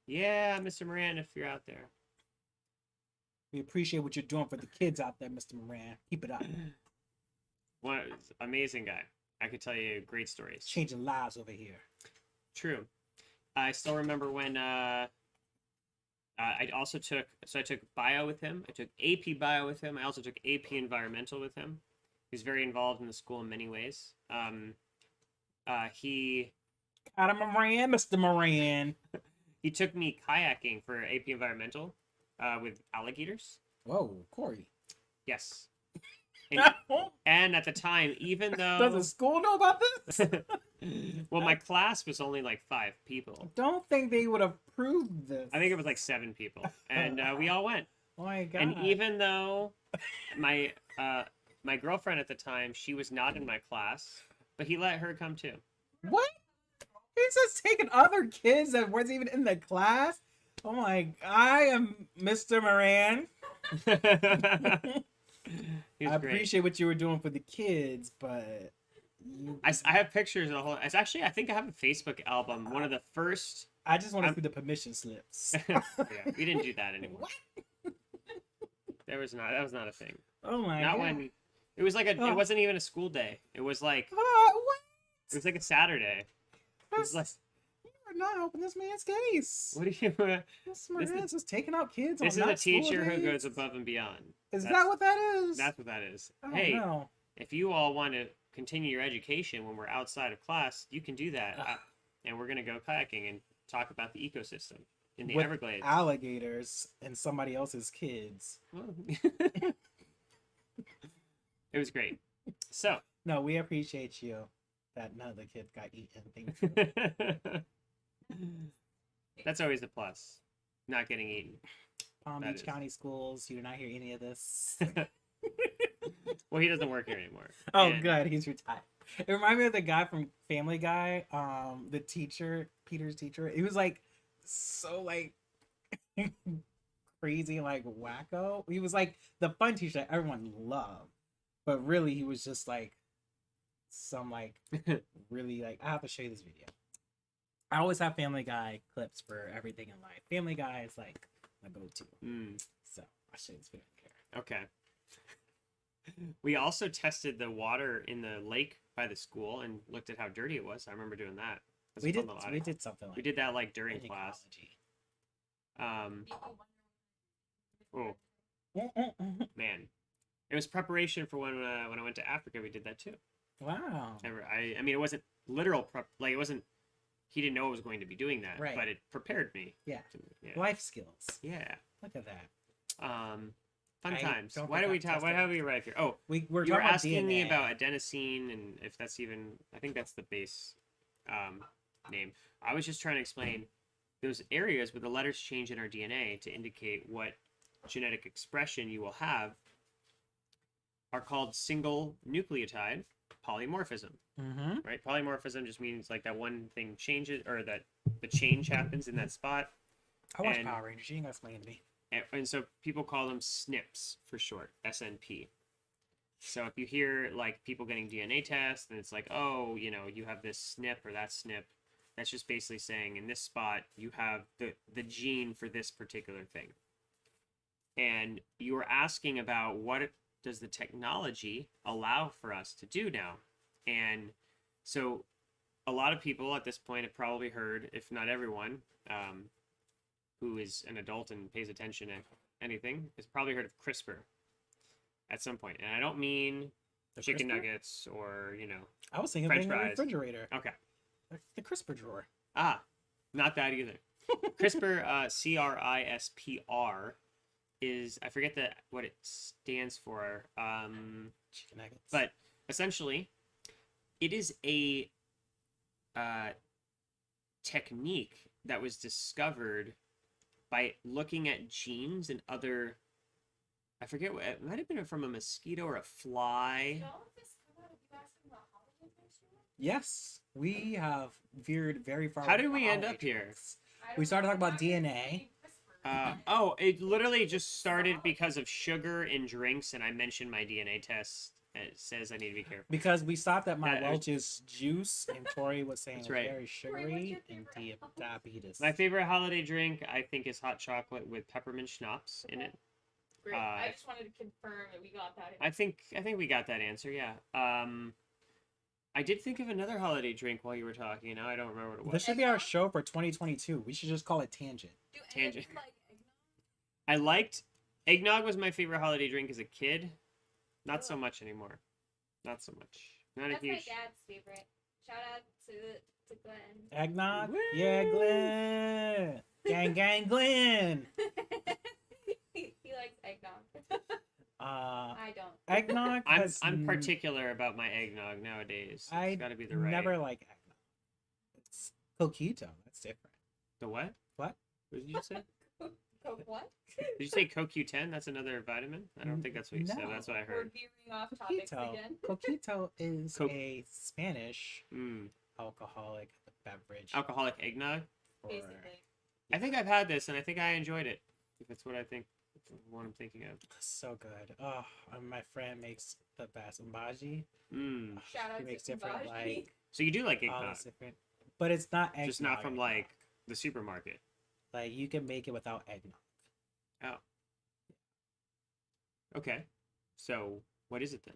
[SPEAKER 1] Yeah, Mr. Moran, if you're out there.
[SPEAKER 2] We appreciate what you're doing for the kids out there, Mr. Moran. Keep it up.
[SPEAKER 1] One amazing guy. I could tell you great stories.
[SPEAKER 2] Changing lives over here.
[SPEAKER 1] True. I still remember when I also took I took bio with him. I took AP bio with him. I also took AP environmental with him. He's very involved in the school in many ways. He
[SPEAKER 2] Adam Moran, Mr. Moran.
[SPEAKER 1] he took me kayaking for AP environmental with alligators.
[SPEAKER 2] Whoa, Corey.
[SPEAKER 1] Yes. And at the time, even though
[SPEAKER 2] Does the school know about this?
[SPEAKER 1] well, my class was only like 5 people.
[SPEAKER 2] Don't think they would approve this.
[SPEAKER 1] I think it was like 7 people, and we all went.
[SPEAKER 2] Oh my god.
[SPEAKER 1] And even though my my girlfriend at the time, she was not in my class, but he let her come too.
[SPEAKER 2] What? He's just taking other kids that weren't even in the class. Oh my! I am Mr. Moran.
[SPEAKER 1] He was
[SPEAKER 2] I
[SPEAKER 1] great.
[SPEAKER 2] appreciate what you were doing for the kids, but you...
[SPEAKER 1] I have pictures of the whole. It's actually I think I have a Facebook album. One of the first.
[SPEAKER 2] I just want to
[SPEAKER 1] I'm-
[SPEAKER 2] see the permission slips.
[SPEAKER 1] Yeah, we didn't do that anymore.
[SPEAKER 2] What?
[SPEAKER 1] That was not a thing.
[SPEAKER 2] Oh my
[SPEAKER 1] Not
[SPEAKER 2] god!
[SPEAKER 1] when it was like a.
[SPEAKER 2] Oh.
[SPEAKER 1] It wasn't even a school day. It was like
[SPEAKER 2] What?
[SPEAKER 1] it was like a Saturday. It was like
[SPEAKER 2] You're not helping this man's case.
[SPEAKER 1] what do you?
[SPEAKER 2] This
[SPEAKER 1] This
[SPEAKER 2] man's just taking out kids.
[SPEAKER 1] This
[SPEAKER 2] on
[SPEAKER 1] is a
[SPEAKER 2] not school
[SPEAKER 1] teacher who
[SPEAKER 2] days.
[SPEAKER 1] goes above and beyond.
[SPEAKER 2] Is
[SPEAKER 1] That's-
[SPEAKER 2] that what that is?
[SPEAKER 1] That's what that is.
[SPEAKER 2] I don't
[SPEAKER 1] Hey,
[SPEAKER 2] know.
[SPEAKER 1] if you all want to continue your education when we're outside of class, you can do that. And we're gonna go kayaking and talk about the ecosystem in the
[SPEAKER 2] With
[SPEAKER 1] Everglades.
[SPEAKER 2] alligators and somebody else's kids.
[SPEAKER 1] Well, it was great. So
[SPEAKER 2] No, we appreciate you. That none of the kids got eaten. Thank you.
[SPEAKER 1] that's always a plus. Not getting eaten.
[SPEAKER 2] Palm
[SPEAKER 1] That
[SPEAKER 2] Beach
[SPEAKER 1] is.
[SPEAKER 2] County Schools. You did not hear any of this.
[SPEAKER 1] Well, he doesn't work here anymore.
[SPEAKER 2] Oh,
[SPEAKER 1] And-
[SPEAKER 2] good. He's retired. It reminded me of the guy from Family Guy, the teacher, Peter's teacher. He was like so like crazy, like wacko. He was like the fun teacher that everyone loved, but really he was just like some like really like. I have to show you this video. I always have Family Guy clips for everything in life. Family Guy is like my go-to.
[SPEAKER 1] Mm,
[SPEAKER 2] So I'll show you this video here.
[SPEAKER 1] okay. We also tested the water in the lake by the school and looked at how dirty it was. I remember doing that. That's a
[SPEAKER 2] We
[SPEAKER 1] fun
[SPEAKER 2] did
[SPEAKER 1] little
[SPEAKER 2] we
[SPEAKER 1] outing.
[SPEAKER 2] did something like
[SPEAKER 1] We did that like during
[SPEAKER 2] in
[SPEAKER 1] class.
[SPEAKER 2] ecology.
[SPEAKER 1] Oh
[SPEAKER 2] Mm-mm-mm.
[SPEAKER 1] man, it was preparation for when I went to Africa. We did that too.
[SPEAKER 2] Wow.
[SPEAKER 1] I mean, it wasn't literal prep. Like it wasn't. He didn't know I was going to be doing that,
[SPEAKER 2] Right.
[SPEAKER 1] but it prepared me.
[SPEAKER 2] Yeah.
[SPEAKER 1] Yeah.
[SPEAKER 2] Life skills.
[SPEAKER 1] Yeah.
[SPEAKER 2] Look at that.
[SPEAKER 1] Fun
[SPEAKER 2] I
[SPEAKER 1] times.
[SPEAKER 2] don't
[SPEAKER 1] Why
[SPEAKER 2] think
[SPEAKER 1] do we
[SPEAKER 2] I've
[SPEAKER 1] talk? What
[SPEAKER 2] tested
[SPEAKER 1] have
[SPEAKER 2] it.
[SPEAKER 1] we arrived here? Oh,
[SPEAKER 2] We're
[SPEAKER 1] you were
[SPEAKER 2] talking about
[SPEAKER 1] asking me
[SPEAKER 2] DNA.
[SPEAKER 1] about adenosine and if that's even. I think that's the base name. I was just trying to explain those areas where the letters change in our DNA to indicate what genetic expression you will have are called single nucleotide polymorphism.
[SPEAKER 2] Mm-hmm.
[SPEAKER 1] Right? Polymorphism just means like that one thing changes or that the change happens in that spot.
[SPEAKER 2] I watch
[SPEAKER 1] And-
[SPEAKER 2] Power Rangers. You ain't gotta explain it to me.
[SPEAKER 1] And so people call them SNPs for short, SNP. So if you hear like people getting DNA tests and it's like, oh, you know, you have this SNP or that SNP, that's just basically saying in this spot you have the gene for this particular thing. And you were asking about what does the technology allow for us to do now? And so a lot of people at this point have probably heard, if not everyone, who is an adult and pays attention to anything, has probably heard of CRISPR at some point. And I don't mean
[SPEAKER 2] The
[SPEAKER 1] chicken
[SPEAKER 2] CRISPR?
[SPEAKER 1] nuggets or, you know.
[SPEAKER 2] I was thinking
[SPEAKER 1] French
[SPEAKER 2] of the
[SPEAKER 1] fries.
[SPEAKER 2] refrigerator.
[SPEAKER 1] Okay.
[SPEAKER 2] The CRISPR drawer.
[SPEAKER 1] Ah, not that either. CRISPR, CRISPR, is, I forget what it stands for.
[SPEAKER 2] Chicken nuggets.
[SPEAKER 1] But essentially, it is a technique that was discovered by looking at genes and other. I forget what it might have been from a mosquito or a fly.
[SPEAKER 2] yes, we have veered very far.
[SPEAKER 1] How
[SPEAKER 2] away
[SPEAKER 1] did
[SPEAKER 2] from
[SPEAKER 1] we end up
[SPEAKER 2] holiday
[SPEAKER 1] here?
[SPEAKER 2] drinks. We started talking about DNA.
[SPEAKER 1] Oh, it literally just started because of sugar in drinks, and I mentioned my DNA test. It says I need to be careful.
[SPEAKER 2] Because we stopped at my
[SPEAKER 1] That-
[SPEAKER 2] Welch's juice, and Tori was saying
[SPEAKER 1] That's
[SPEAKER 2] it's
[SPEAKER 1] right.
[SPEAKER 2] very sugary
[SPEAKER 3] what's your
[SPEAKER 2] and
[SPEAKER 3] favorite
[SPEAKER 2] diabetes.
[SPEAKER 1] My favorite holiday drink, I think, is hot chocolate with peppermint schnapps in it.
[SPEAKER 3] Great. I just wanted to confirm that we got that.
[SPEAKER 1] I think we got that answer. Yeah. I did think of another holiday drink while you were talking. Now I don't remember what it was.
[SPEAKER 2] This should be our show for 2022. We should just call it Tangent.
[SPEAKER 3] Do any of
[SPEAKER 1] Tangent.
[SPEAKER 3] you like eggnog?
[SPEAKER 1] I liked eggnog was my favorite holiday drink as a kid. Not so
[SPEAKER 3] Oh.
[SPEAKER 1] much anymore. Not so much. Not
[SPEAKER 3] That's
[SPEAKER 1] a huge.
[SPEAKER 3] my dad's favorite. Shout out to Glenn.
[SPEAKER 2] Eggnog?
[SPEAKER 1] Woo!
[SPEAKER 2] Yeah, Glenn. Gang, gang, Glenn.
[SPEAKER 3] he likes eggnog. I don't.
[SPEAKER 2] Eggnog
[SPEAKER 1] I'm
[SPEAKER 2] has
[SPEAKER 1] particular about my eggnog nowadays. It's
[SPEAKER 2] I
[SPEAKER 1] got to be the right.
[SPEAKER 2] never like eggnog. It's coquito. That's different.
[SPEAKER 1] The what?
[SPEAKER 2] What?
[SPEAKER 1] What did you say?
[SPEAKER 3] What?
[SPEAKER 1] Did you say CoQ10? That's another vitamin. I don't think that's what you said.
[SPEAKER 2] No.
[SPEAKER 1] That's what I
[SPEAKER 3] We're
[SPEAKER 1] heard.
[SPEAKER 3] veering off topics
[SPEAKER 2] Coquito.
[SPEAKER 3] again.
[SPEAKER 2] Coquito is
[SPEAKER 1] Co-
[SPEAKER 2] a Spanish
[SPEAKER 1] Mm.
[SPEAKER 2] alcoholic beverage.
[SPEAKER 1] Alcoholic eggnog.
[SPEAKER 2] for-
[SPEAKER 3] Basically.
[SPEAKER 1] I think I've had this, and I think I enjoyed it. If it's what I think, it's what I'm thinking of.
[SPEAKER 2] So good. Oh, my friend makes the best umbaji.
[SPEAKER 1] Mm.
[SPEAKER 3] Shout out
[SPEAKER 2] He
[SPEAKER 3] to
[SPEAKER 2] makes different
[SPEAKER 3] Umbaji.
[SPEAKER 2] like
[SPEAKER 1] So you do like
[SPEAKER 2] all
[SPEAKER 1] eggnog,
[SPEAKER 2] this different, but it's not eggnog.
[SPEAKER 1] just not from
[SPEAKER 2] eggnog.
[SPEAKER 1] like the supermarket.
[SPEAKER 2] Like you can make it without eggnog.
[SPEAKER 1] Oh. Okay. So what is it then?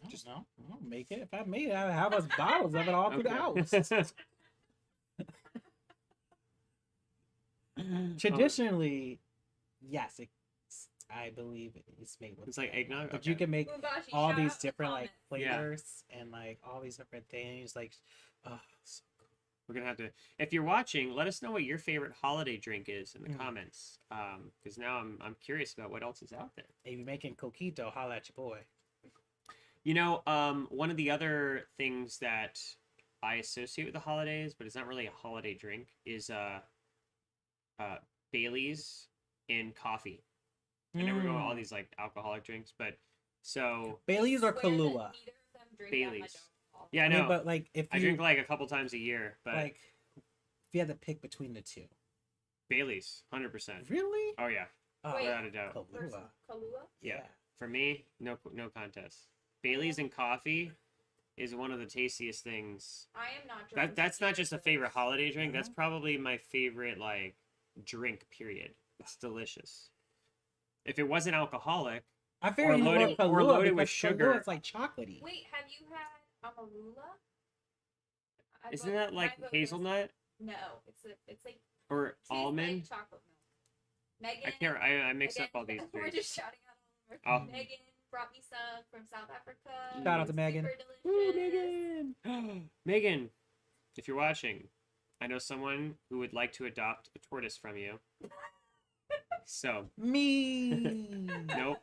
[SPEAKER 2] I
[SPEAKER 1] Just-
[SPEAKER 2] don't know. I'll make it. If I made it, I'd have us bottles of it all through the house. Traditionally, yes, I believe it's made with
[SPEAKER 1] It's like eggnog?
[SPEAKER 2] but
[SPEAKER 1] Okay.
[SPEAKER 2] you can make
[SPEAKER 3] Umbashi,
[SPEAKER 2] all
[SPEAKER 3] shout
[SPEAKER 2] these
[SPEAKER 3] out in the
[SPEAKER 2] different like
[SPEAKER 3] comments.
[SPEAKER 1] Yeah.
[SPEAKER 2] flavors and like all these different things. Like, oh, so good.
[SPEAKER 1] We're gonna have to. If you're watching, let us know what your favorite holiday drink is in the
[SPEAKER 2] Mm.
[SPEAKER 1] comments. Because now I'm curious about what else is out there.
[SPEAKER 2] If you're making coquito, holla at your boy.
[SPEAKER 1] You know, one of the other things that I associate with the holidays, but it's not really a holiday drink, is Bailey's in coffee. I never know all
[SPEAKER 2] Mm.
[SPEAKER 1] these like alcoholic drinks, but so
[SPEAKER 2] Bailey's or
[SPEAKER 3] Swear that
[SPEAKER 2] Kahlua.
[SPEAKER 3] neither of them drink that much
[SPEAKER 1] Bailey's.
[SPEAKER 3] alcohol.
[SPEAKER 1] yeah, I
[SPEAKER 2] I mean,
[SPEAKER 1] know.
[SPEAKER 2] but like if
[SPEAKER 1] I
[SPEAKER 2] you
[SPEAKER 1] drink like a couple times a year, but
[SPEAKER 2] like if you had to pick between the two,
[SPEAKER 1] Bailey's, 100%.
[SPEAKER 2] really?
[SPEAKER 1] Oh yeah,
[SPEAKER 2] Oh,
[SPEAKER 3] Wait.
[SPEAKER 1] without a doubt.
[SPEAKER 3] Versus
[SPEAKER 2] Kahlua.
[SPEAKER 3] Kahlua?
[SPEAKER 1] Yeah. For me, no contest. Bailey's and coffee is one of the tastiest things.
[SPEAKER 3] I am not drinking.
[SPEAKER 1] That's not just a favorite holiday drink. That's
[SPEAKER 2] Uh-huh.
[SPEAKER 1] probably my favorite like drink. Period. It's delicious. If it wasn't alcoholic,
[SPEAKER 2] I figured you
[SPEAKER 1] loaded-
[SPEAKER 2] were Kahlua
[SPEAKER 1] or loaded with
[SPEAKER 2] because
[SPEAKER 1] sugar.
[SPEAKER 2] Kahlua is like chocolatey.
[SPEAKER 3] Wait, have you had Amarula?
[SPEAKER 1] isn't that like hazelnut
[SPEAKER 3] No, it's like
[SPEAKER 1] or
[SPEAKER 3] tastes
[SPEAKER 1] almond?
[SPEAKER 3] like chocolate milk. Megan,
[SPEAKER 1] I can't. I mix up
[SPEAKER 3] Megan-
[SPEAKER 1] all these
[SPEAKER 3] We're
[SPEAKER 1] drinks.
[SPEAKER 3] just shouting out all of
[SPEAKER 1] Oh.
[SPEAKER 3] our Megan brought me some from South Africa.
[SPEAKER 2] Shout out to Megan.
[SPEAKER 3] Super delicious.
[SPEAKER 2] Woo, Megan!
[SPEAKER 1] Megan, if you're watching, I know someone who would like to adopt a tortoise from you. So
[SPEAKER 2] Me.
[SPEAKER 1] nope.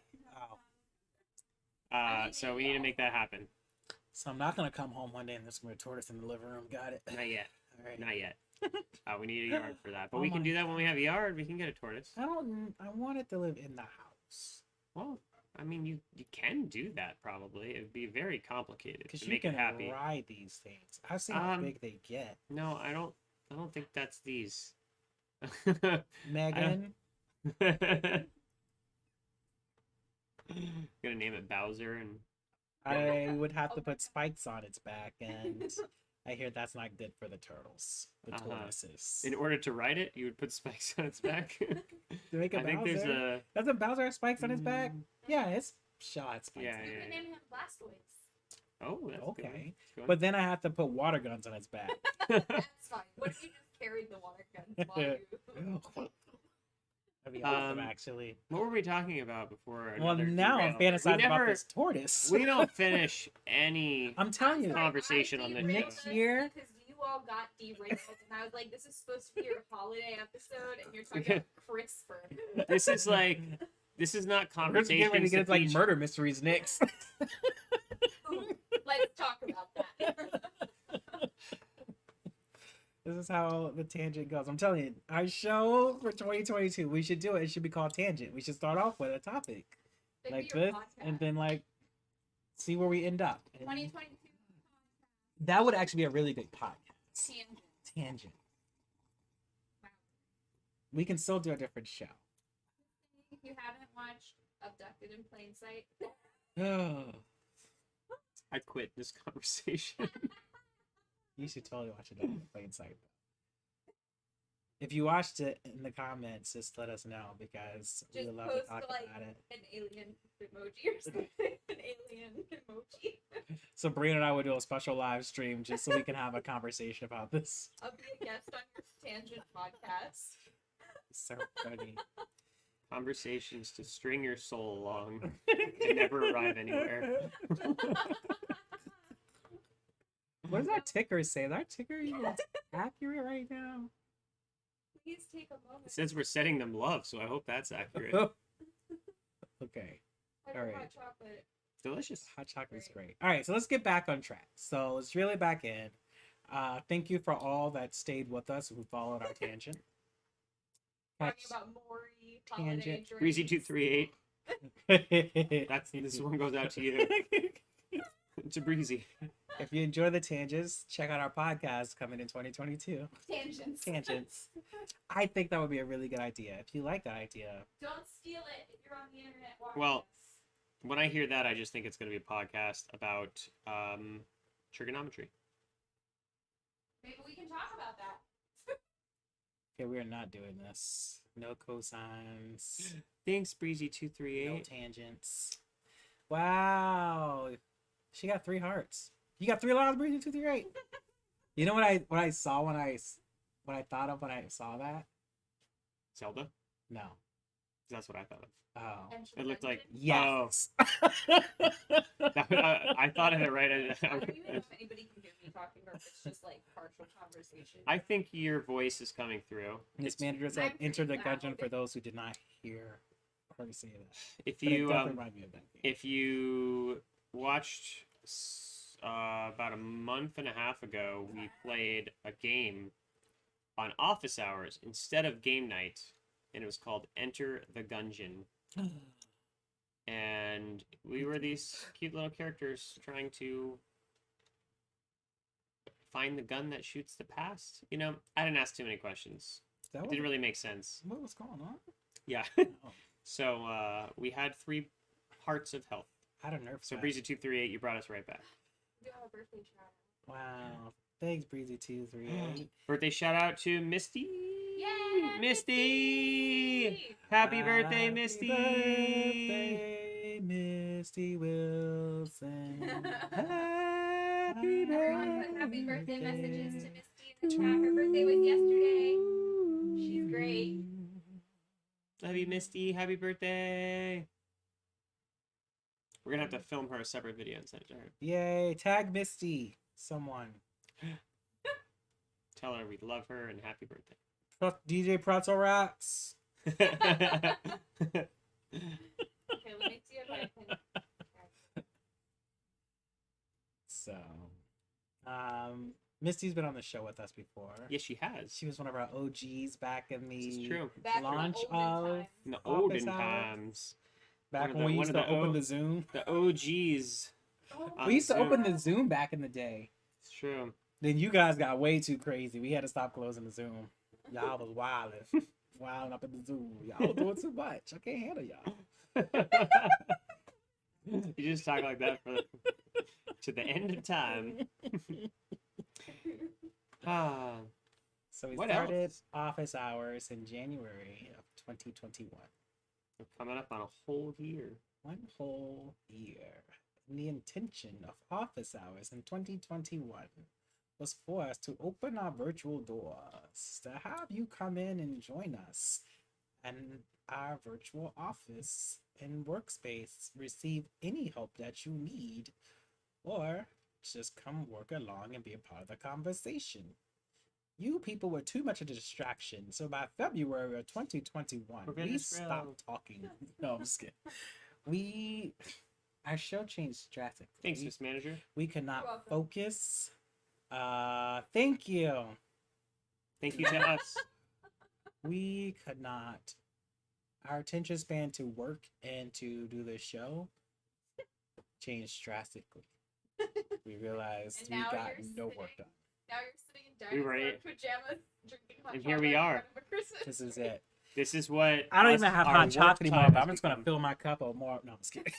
[SPEAKER 2] Oh.
[SPEAKER 1] So we need to make that happen.
[SPEAKER 2] So I'm not gonna come home one day and there's gonna be a tortoise in the living room. Got it.
[SPEAKER 1] Not yet.
[SPEAKER 2] All right.
[SPEAKER 1] Not yet. We need a yard for that, but
[SPEAKER 2] Oh
[SPEAKER 1] we can
[SPEAKER 2] my
[SPEAKER 1] do that when we have a yard. We can get a tortoise.
[SPEAKER 2] I don't. I want it to live in the house
[SPEAKER 1] Well, I mean, you can do that probably. It would be very complicated
[SPEAKER 2] because
[SPEAKER 1] to
[SPEAKER 2] you
[SPEAKER 1] make
[SPEAKER 2] can
[SPEAKER 1] it happy.
[SPEAKER 2] ride these things. I've seen how
[SPEAKER 1] Um,
[SPEAKER 2] big they get.
[SPEAKER 1] No, I don't. I don't think that's these.
[SPEAKER 2] Megan,
[SPEAKER 1] Gonna name it Bowser and
[SPEAKER 2] I would have to put spikes on its back, and I hear that's not good for the turtles, the
[SPEAKER 1] Uh-huh.
[SPEAKER 2] tortoises.
[SPEAKER 1] in order to ride it, you would put spikes on its back.
[SPEAKER 2] To make a
[SPEAKER 1] I think there's
[SPEAKER 2] Bowser?
[SPEAKER 1] a.
[SPEAKER 2] Doesn't Bowser have spikes on his back? Yeah, it's shot spikes.
[SPEAKER 1] Yeah,
[SPEAKER 3] You
[SPEAKER 1] yeah,
[SPEAKER 3] can
[SPEAKER 1] yeah.
[SPEAKER 3] name him Blastoise.
[SPEAKER 1] Oh, that's good.
[SPEAKER 2] Okay.
[SPEAKER 1] That's good.
[SPEAKER 2] But then I have to put water guns on its back.
[SPEAKER 3] That's fine. What if you just carried the water guns while you?
[SPEAKER 2] That'd be awesome,
[SPEAKER 1] Um,
[SPEAKER 2] actually.
[SPEAKER 1] What were we talking about before?
[SPEAKER 2] Well,
[SPEAKER 1] another
[SPEAKER 2] now I'm
[SPEAKER 1] derail?
[SPEAKER 2] fantasizing
[SPEAKER 1] We
[SPEAKER 2] about
[SPEAKER 1] never-
[SPEAKER 2] this tortoise.
[SPEAKER 1] We don't finish any.
[SPEAKER 2] I'm telling you,
[SPEAKER 3] Sorry,
[SPEAKER 1] Conversation
[SPEAKER 3] I
[SPEAKER 1] on the
[SPEAKER 3] derailed
[SPEAKER 2] Next
[SPEAKER 3] us
[SPEAKER 2] year-
[SPEAKER 3] because you all got derailed, and I was like, "This is supposed to be your holiday episode, and you're talking about CRISPR."
[SPEAKER 1] This is like. This is not
[SPEAKER 2] we're just getting ready
[SPEAKER 1] conversation.
[SPEAKER 2] to get into, like murder mysteries next.
[SPEAKER 3] Ooh, let's talk about that.
[SPEAKER 2] This is how the tangent goes. I'm telling you, our show for 2022, we should do it. It should be called Tangent. We should start off with a topic
[SPEAKER 3] It'd
[SPEAKER 2] like
[SPEAKER 3] be your
[SPEAKER 2] this,
[SPEAKER 3] podcast.
[SPEAKER 2] and then like see where we end up. And
[SPEAKER 3] 2022
[SPEAKER 2] that would actually be a really good podcast.
[SPEAKER 3] tangent.
[SPEAKER 2] Tangent.
[SPEAKER 3] Wow.
[SPEAKER 2] We can still do a different show.
[SPEAKER 3] If you haven't watched Abducted in Plain Sight,
[SPEAKER 1] I quit this conversation.
[SPEAKER 2] You should totally watch it on plain sight. If you watched it in the comments, just let us know because we
[SPEAKER 3] Just
[SPEAKER 2] would love to
[SPEAKER 3] post
[SPEAKER 2] talk
[SPEAKER 3] like
[SPEAKER 2] about it.
[SPEAKER 3] an alien emoji or something. An alien emoji.
[SPEAKER 2] Sabrina and I would do a special live stream just so we can have a conversation about this.
[SPEAKER 3] I'll be a guest on your tangent podcast.
[SPEAKER 2] So funny.
[SPEAKER 1] Conversations to string your soul along and never arrive anywhere.
[SPEAKER 2] What does our ticker say? Is our ticker even accurate right now?
[SPEAKER 3] Please take a moment.
[SPEAKER 1] It says we're setting them love, so I hope that's accurate.
[SPEAKER 2] Okay.
[SPEAKER 3] I
[SPEAKER 2] all right.
[SPEAKER 3] hot chocolate.
[SPEAKER 1] Delicious.
[SPEAKER 2] Hot chocolate's great. All right, so let's get back on track. So let's reel it back in. Thank you for all that stayed with us who followed our tangent.
[SPEAKER 3] Talking about Maury, holiday
[SPEAKER 2] Tangent.
[SPEAKER 3] drinks.
[SPEAKER 1] Breezy 238. This one goes out to you. To Breezy.
[SPEAKER 2] If you enjoy the tangents, check out our podcast coming in 2022.
[SPEAKER 3] Tangents.
[SPEAKER 2] Tangents. I think that would be a really good idea. If you like that idea,
[SPEAKER 3] Don't steal it if you're on the internet watching
[SPEAKER 1] Well,
[SPEAKER 3] this.
[SPEAKER 1] When I hear that, I just think it's going to be a podcast about trigonometry.
[SPEAKER 3] Maybe we can talk about that.
[SPEAKER 2] okay, we are not doing this. No cosines,
[SPEAKER 1] Thanks, Breezy
[SPEAKER 2] no
[SPEAKER 1] 238.
[SPEAKER 2] tangents. Wow, she got 3 hearts. You got 3 lives, Breezy 238. You know what I saw when I thought of when I saw that?
[SPEAKER 1] Zelda?
[SPEAKER 2] No.
[SPEAKER 1] That's what I thought of.
[SPEAKER 2] Oh.
[SPEAKER 3] And
[SPEAKER 1] It looked like-
[SPEAKER 2] Yes.
[SPEAKER 1] I thought of it right.
[SPEAKER 3] I don't even know if anybody can hear me talking or if it's just like partial conversation.
[SPEAKER 1] I think your voice is coming through.
[SPEAKER 2] This
[SPEAKER 1] It's-
[SPEAKER 2] manager said,
[SPEAKER 3] I'm
[SPEAKER 2] "Enter the
[SPEAKER 3] pretty
[SPEAKER 2] dungeon"
[SPEAKER 3] loud.
[SPEAKER 2] for those who did not hear her say that.
[SPEAKER 1] If
[SPEAKER 2] But it
[SPEAKER 1] you
[SPEAKER 2] definitely reminded me of that game.
[SPEAKER 1] if you watched about a month and a half ago, we played a game on office hours instead of game night, and it was called Enter the Gungeon. And we were these cute little characters trying to find the gun that shoots the past. You know, I didn't ask too many questions.
[SPEAKER 2] Is that
[SPEAKER 1] It
[SPEAKER 2] what,
[SPEAKER 1] didn't really make sense.
[SPEAKER 2] what was going on?
[SPEAKER 1] Yeah.
[SPEAKER 2] Oh,
[SPEAKER 1] So we had 3 hearts of health.
[SPEAKER 2] I don't know.
[SPEAKER 1] So Breezy 238, you brought us right back.
[SPEAKER 3] Do have a birthday shout out.
[SPEAKER 2] Wow. Thanks, Breezy 238.
[SPEAKER 1] Birthday shout out to Misty.
[SPEAKER 3] Yay,
[SPEAKER 1] Misty! Happy birthday, Misty!
[SPEAKER 2] Birthday, Misty Wilson. Happy
[SPEAKER 3] Everyone put happy birthday messages to Misty in the chat. Her birthday was yesterday. She's great.
[SPEAKER 1] Love you, Misty. Happy birthday. We're gonna have to film her a separate video and send it to her.
[SPEAKER 2] Yay! Tag Misty. Someone.
[SPEAKER 1] Tell her we love her and happy birthday.
[SPEAKER 2] DJ Pretzel Rats.
[SPEAKER 3] Okay, let me see if I can.
[SPEAKER 2] So, Misty's been on the show with us before.
[SPEAKER 1] Yes, she has.
[SPEAKER 2] She was one of our OGs back in
[SPEAKER 1] This is
[SPEAKER 2] the
[SPEAKER 1] true.
[SPEAKER 3] Back in the
[SPEAKER 2] launch
[SPEAKER 3] olden
[SPEAKER 2] of
[SPEAKER 3] times.
[SPEAKER 1] In the
[SPEAKER 2] Office
[SPEAKER 1] olden
[SPEAKER 2] hours.
[SPEAKER 1] times.
[SPEAKER 2] back
[SPEAKER 1] One of
[SPEAKER 2] when
[SPEAKER 1] the-
[SPEAKER 2] we
[SPEAKER 1] one
[SPEAKER 2] used
[SPEAKER 1] of
[SPEAKER 2] to
[SPEAKER 1] the
[SPEAKER 2] open
[SPEAKER 1] O-
[SPEAKER 2] the Zoom.
[SPEAKER 1] The OGs.
[SPEAKER 3] Oh,
[SPEAKER 1] On
[SPEAKER 2] We used to
[SPEAKER 1] Zoom.
[SPEAKER 2] open the Zoom back in the day.
[SPEAKER 1] It's true.
[SPEAKER 2] Then you guys got way too crazy. We had to stop closing the Zoom. Y'all was wilding, wilding up in the Zoom. Y'all was doing too much. I can't handle y'all.
[SPEAKER 1] You just talk like that to the end of time. Ah,
[SPEAKER 2] So we
[SPEAKER 1] What
[SPEAKER 2] started
[SPEAKER 1] else?
[SPEAKER 2] office hours in January of 2021.
[SPEAKER 1] we're coming up on a whole year.
[SPEAKER 2] 1 whole year. And the intention of office hours in 2021 was for us to open our virtual doors, to have you come in and join us and our virtual office and workspace, receive any help that you need, or just come work along and be a part of the conversation. You people were too much of a distraction, so by February of 2021,
[SPEAKER 1] We're
[SPEAKER 2] we
[SPEAKER 1] Venezuela.
[SPEAKER 2] stopped talking. No, I'm just kidding. Our show changed drastically.
[SPEAKER 1] Thanks, Miss Manager.
[SPEAKER 2] We could not
[SPEAKER 3] You're welcome.
[SPEAKER 2] focus. Thank you.
[SPEAKER 1] Thank you to us.
[SPEAKER 2] We could not. Our attention span to work and to do the show changed drastically. We realized
[SPEAKER 3] And
[SPEAKER 2] we
[SPEAKER 3] now
[SPEAKER 2] got
[SPEAKER 3] you're
[SPEAKER 2] no work
[SPEAKER 3] sitting-
[SPEAKER 2] done.
[SPEAKER 3] Now you're sitting in
[SPEAKER 1] We
[SPEAKER 3] dinosaur
[SPEAKER 1] were-
[SPEAKER 3] pajamas, drinking hot
[SPEAKER 1] And here we
[SPEAKER 3] chocolate in
[SPEAKER 1] are.
[SPEAKER 3] front of a Christmas
[SPEAKER 2] This is
[SPEAKER 3] tree.
[SPEAKER 2] it.
[SPEAKER 1] This is what
[SPEAKER 2] I don't
[SPEAKER 1] us-
[SPEAKER 2] even have
[SPEAKER 1] our
[SPEAKER 2] hot
[SPEAKER 1] work
[SPEAKER 2] chocolate anymore,
[SPEAKER 1] time
[SPEAKER 2] but
[SPEAKER 1] has
[SPEAKER 2] I'm just going to
[SPEAKER 1] become.
[SPEAKER 2] fill my cup of more. No, I'm just kidding.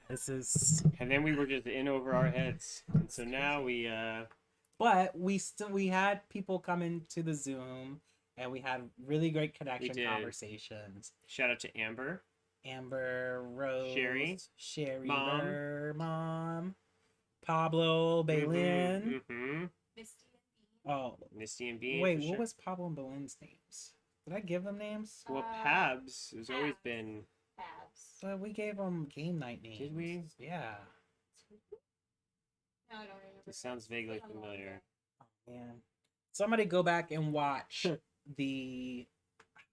[SPEAKER 2] This is.
[SPEAKER 1] And then we were just in over our heads, and so now we
[SPEAKER 2] But we had people come into the Zoom, and we had really great connection
[SPEAKER 1] did.
[SPEAKER 2] conversations.
[SPEAKER 1] Shout out to Amber.
[SPEAKER 2] Amber, Rose,
[SPEAKER 1] Sherry,
[SPEAKER 2] Mom, Mom, Pablo, Baylin.
[SPEAKER 1] Mm-hmm.
[SPEAKER 3] Misty and Bean.
[SPEAKER 2] Oh,
[SPEAKER 1] Misty and Bean.
[SPEAKER 2] wait,
[SPEAKER 1] for
[SPEAKER 2] what
[SPEAKER 1] sure.
[SPEAKER 2] was Pablo and Baylin's names? Did I give them names?
[SPEAKER 1] Well,
[SPEAKER 3] Uh,
[SPEAKER 1] Pabs has always
[SPEAKER 3] Pabs.
[SPEAKER 1] been.
[SPEAKER 3] Abs.
[SPEAKER 2] So we gave them game night names.
[SPEAKER 1] Did we?
[SPEAKER 2] Yeah.
[SPEAKER 3] No, I don't remember.
[SPEAKER 1] This sounds vaguely
[SPEAKER 3] It's been a long
[SPEAKER 1] familiar.
[SPEAKER 3] day.
[SPEAKER 2] Oh, man. Somebody go back and watch the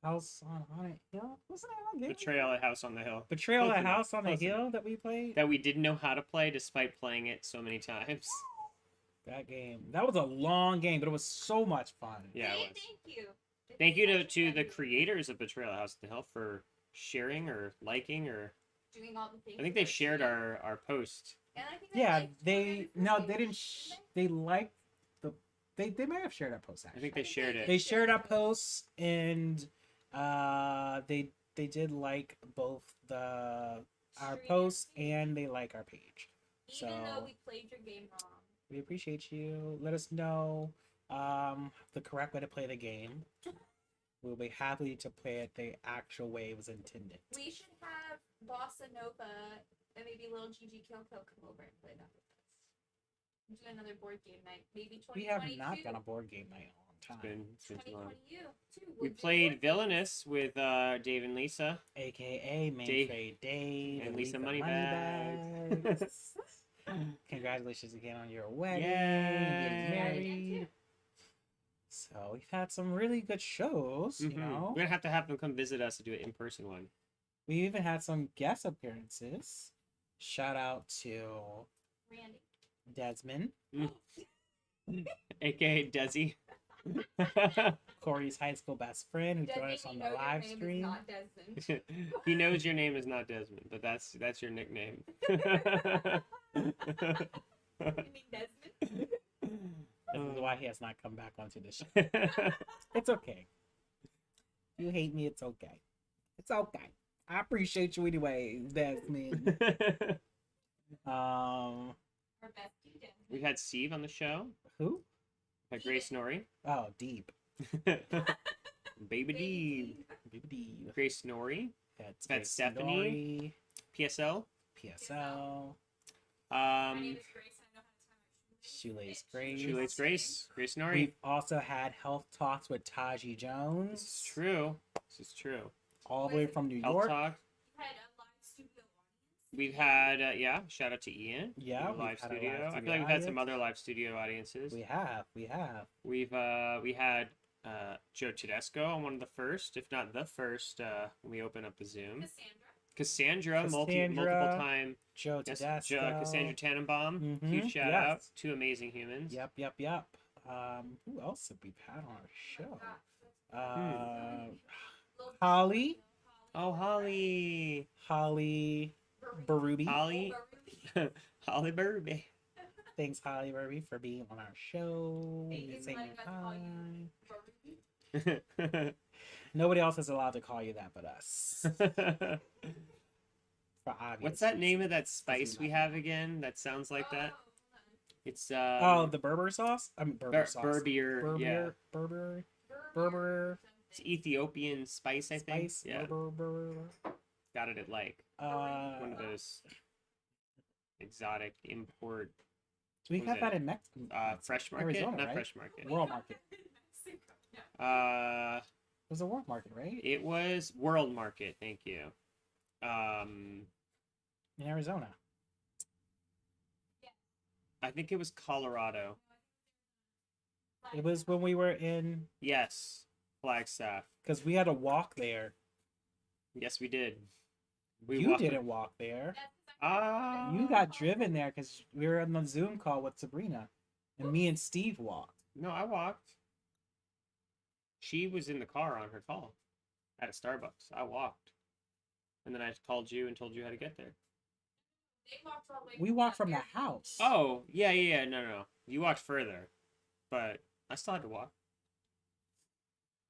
[SPEAKER 2] House on Haunted Hill. What's the name of that game?
[SPEAKER 1] Betrayal at House on the Hill.
[SPEAKER 2] Betrayal
[SPEAKER 1] Close
[SPEAKER 2] at
[SPEAKER 1] enough,
[SPEAKER 2] House on the
[SPEAKER 1] close enough.
[SPEAKER 2] Hill that we played.
[SPEAKER 1] That we didn't know how to play despite playing it so many times.
[SPEAKER 2] That game. That was a long game, but it was so much fun.
[SPEAKER 1] Yeah, it
[SPEAKER 3] Hey,
[SPEAKER 1] was.
[SPEAKER 3] Thank you. This
[SPEAKER 1] Thank
[SPEAKER 3] is
[SPEAKER 1] you to,
[SPEAKER 3] such a
[SPEAKER 1] to the
[SPEAKER 3] fun
[SPEAKER 1] creators of Betrayal at House on the Hill for sharing or liking or
[SPEAKER 3] doing all the things.
[SPEAKER 1] I think they
[SPEAKER 3] for
[SPEAKER 1] shared
[SPEAKER 3] free.
[SPEAKER 1] our post.
[SPEAKER 3] And I think
[SPEAKER 2] Yeah,
[SPEAKER 3] liked
[SPEAKER 2] they
[SPEAKER 3] one
[SPEAKER 2] no,
[SPEAKER 3] of the
[SPEAKER 2] they didn't.
[SPEAKER 3] first pages,
[SPEAKER 2] They liked the. They may have shared our post
[SPEAKER 1] I
[SPEAKER 2] actually.
[SPEAKER 1] think they
[SPEAKER 3] think
[SPEAKER 1] shared
[SPEAKER 3] they
[SPEAKER 1] it.
[SPEAKER 2] They shared our posts and they did like both our
[SPEAKER 3] Stream
[SPEAKER 2] posts
[SPEAKER 3] page.
[SPEAKER 2] and they like our page.
[SPEAKER 3] Even
[SPEAKER 2] So-
[SPEAKER 3] though we played your game wrong.
[SPEAKER 2] We appreciate you. Let us know the correct way to play the game. We'll be happy to play it the actual way it was intended.
[SPEAKER 3] We should have Bossa Nova and maybe little Gigi Kyoko come over and play that with us. Do another board game night. Maybe 2022.
[SPEAKER 2] We have not done a board game night in a long
[SPEAKER 1] It's
[SPEAKER 2] time.
[SPEAKER 1] been too long.
[SPEAKER 3] 2022.
[SPEAKER 1] We
[SPEAKER 3] We'll do
[SPEAKER 1] played
[SPEAKER 3] board
[SPEAKER 1] Villainous with Dave and Lisa.
[SPEAKER 2] AKA Mainframe Dave
[SPEAKER 1] and
[SPEAKER 2] and
[SPEAKER 1] Lisa
[SPEAKER 2] Lisa
[SPEAKER 1] Moneybags.
[SPEAKER 2] Moneybags. Congratulations again on your wedding
[SPEAKER 1] Yay.
[SPEAKER 2] and getting
[SPEAKER 3] Yay.
[SPEAKER 2] married. So we've had some really good shows, you
[SPEAKER 1] Mhm.
[SPEAKER 2] know.
[SPEAKER 1] We're gonna have them come visit us to do an in-person one.
[SPEAKER 2] We even had some guest appearances. Shout out to
[SPEAKER 3] Randy.
[SPEAKER 2] Desmond,
[SPEAKER 1] AKA Desi.
[SPEAKER 2] Corey's high school best friend, who joined us on the live
[SPEAKER 3] Name is
[SPEAKER 2] stream.
[SPEAKER 3] not Desmond.
[SPEAKER 1] He knows your name is not Desmond, but that's your nickname.
[SPEAKER 3] You mean Desmond?
[SPEAKER 2] This is why he has not come back onto the show. It's okay. You hate me, it's okay. It's okay. I appreciate you anyway, Desmond.
[SPEAKER 3] Our bestie Desmond.
[SPEAKER 1] We had Steve on the show.
[SPEAKER 2] Who?
[SPEAKER 1] We had Grace Nori.
[SPEAKER 2] Oh, Deep.
[SPEAKER 1] Baby D.
[SPEAKER 2] BBD.
[SPEAKER 1] Grace Nori.
[SPEAKER 2] That's
[SPEAKER 1] That's Stephanie. PSL.
[SPEAKER 2] PSL.
[SPEAKER 3] My name is Grace. I know how to tie my
[SPEAKER 2] Shoelace Grace.
[SPEAKER 1] Shoelace Grace. Grace Nori.
[SPEAKER 2] We've also had health talks with Taji Jones.
[SPEAKER 1] This is true. This is true.
[SPEAKER 2] All the way from New
[SPEAKER 1] Health
[SPEAKER 2] York.
[SPEAKER 1] Talk.
[SPEAKER 3] You had a live studio audience.
[SPEAKER 1] We've had shout out to Ian.
[SPEAKER 2] Yeah,
[SPEAKER 1] Live
[SPEAKER 2] we've had a live
[SPEAKER 1] studio. I feel
[SPEAKER 2] studio
[SPEAKER 1] like we've had some
[SPEAKER 2] audience.
[SPEAKER 1] other live studio audiences.
[SPEAKER 2] We have.
[SPEAKER 1] We had Joe Tedesco on one of the first, if not the first, when we opened up the Zoom. Cassandra, multiple
[SPEAKER 2] Cassandra.
[SPEAKER 1] time.
[SPEAKER 2] Joe
[SPEAKER 1] Yes,
[SPEAKER 2] Tedesco.
[SPEAKER 1] Cassandra Tannenbaum.
[SPEAKER 2] Mhm,
[SPEAKER 1] Huge shout
[SPEAKER 2] yes.
[SPEAKER 1] out. Two amazing humans.
[SPEAKER 2] Yep. Who else have we had on our show? Holly.
[SPEAKER 1] Oh, Holly.
[SPEAKER 2] Holly Baruby.
[SPEAKER 1] Holly. Holly Burby.
[SPEAKER 2] Thanks, Holly Baruby, for being on our show.
[SPEAKER 3] Thank you for
[SPEAKER 2] saying
[SPEAKER 3] letting us call
[SPEAKER 2] hi.
[SPEAKER 3] you
[SPEAKER 2] Nobody else is allowed to call you that but us. For obvious
[SPEAKER 1] What's that name of
[SPEAKER 2] reasons.
[SPEAKER 1] that spice we have again? That sounds like that. It's
[SPEAKER 2] Oh, the Berber sauce? I mean, Berber sauce.
[SPEAKER 1] Berbier. Yeah,
[SPEAKER 2] Berber
[SPEAKER 1] it's Ethiopian spice, I think.
[SPEAKER 2] spice.
[SPEAKER 1] Yeah,
[SPEAKER 2] Berber.
[SPEAKER 1] got it at like one of those exotic import.
[SPEAKER 2] We
[SPEAKER 1] was
[SPEAKER 2] got
[SPEAKER 1] it?
[SPEAKER 2] that in Mexico.
[SPEAKER 1] Fresh Market,
[SPEAKER 2] Arizona,
[SPEAKER 1] not
[SPEAKER 2] right?
[SPEAKER 1] Fresh Market.
[SPEAKER 2] World Market.
[SPEAKER 1] Uh,
[SPEAKER 2] It was a World Market, right?
[SPEAKER 1] it was World Market. Thank you.
[SPEAKER 2] In Arizona.
[SPEAKER 1] I think it was Colorado.
[SPEAKER 2] It was when we were in,
[SPEAKER 1] Yes, Flagstaff.
[SPEAKER 2] because we had to walk there.
[SPEAKER 1] Yes, we did.
[SPEAKER 2] You
[SPEAKER 1] walked-
[SPEAKER 2] didn't walk there.
[SPEAKER 1] Ah,
[SPEAKER 2] You got driven there because we were on the Zoom call with Sabrina, and me and Steve walked.
[SPEAKER 1] No, I walked. She was in the car on her call at a Starbucks. I walked. And then I called you and told you how to get there.
[SPEAKER 2] We walked from the house.
[SPEAKER 1] Oh, yeah. No. You walked further. But I still had to walk.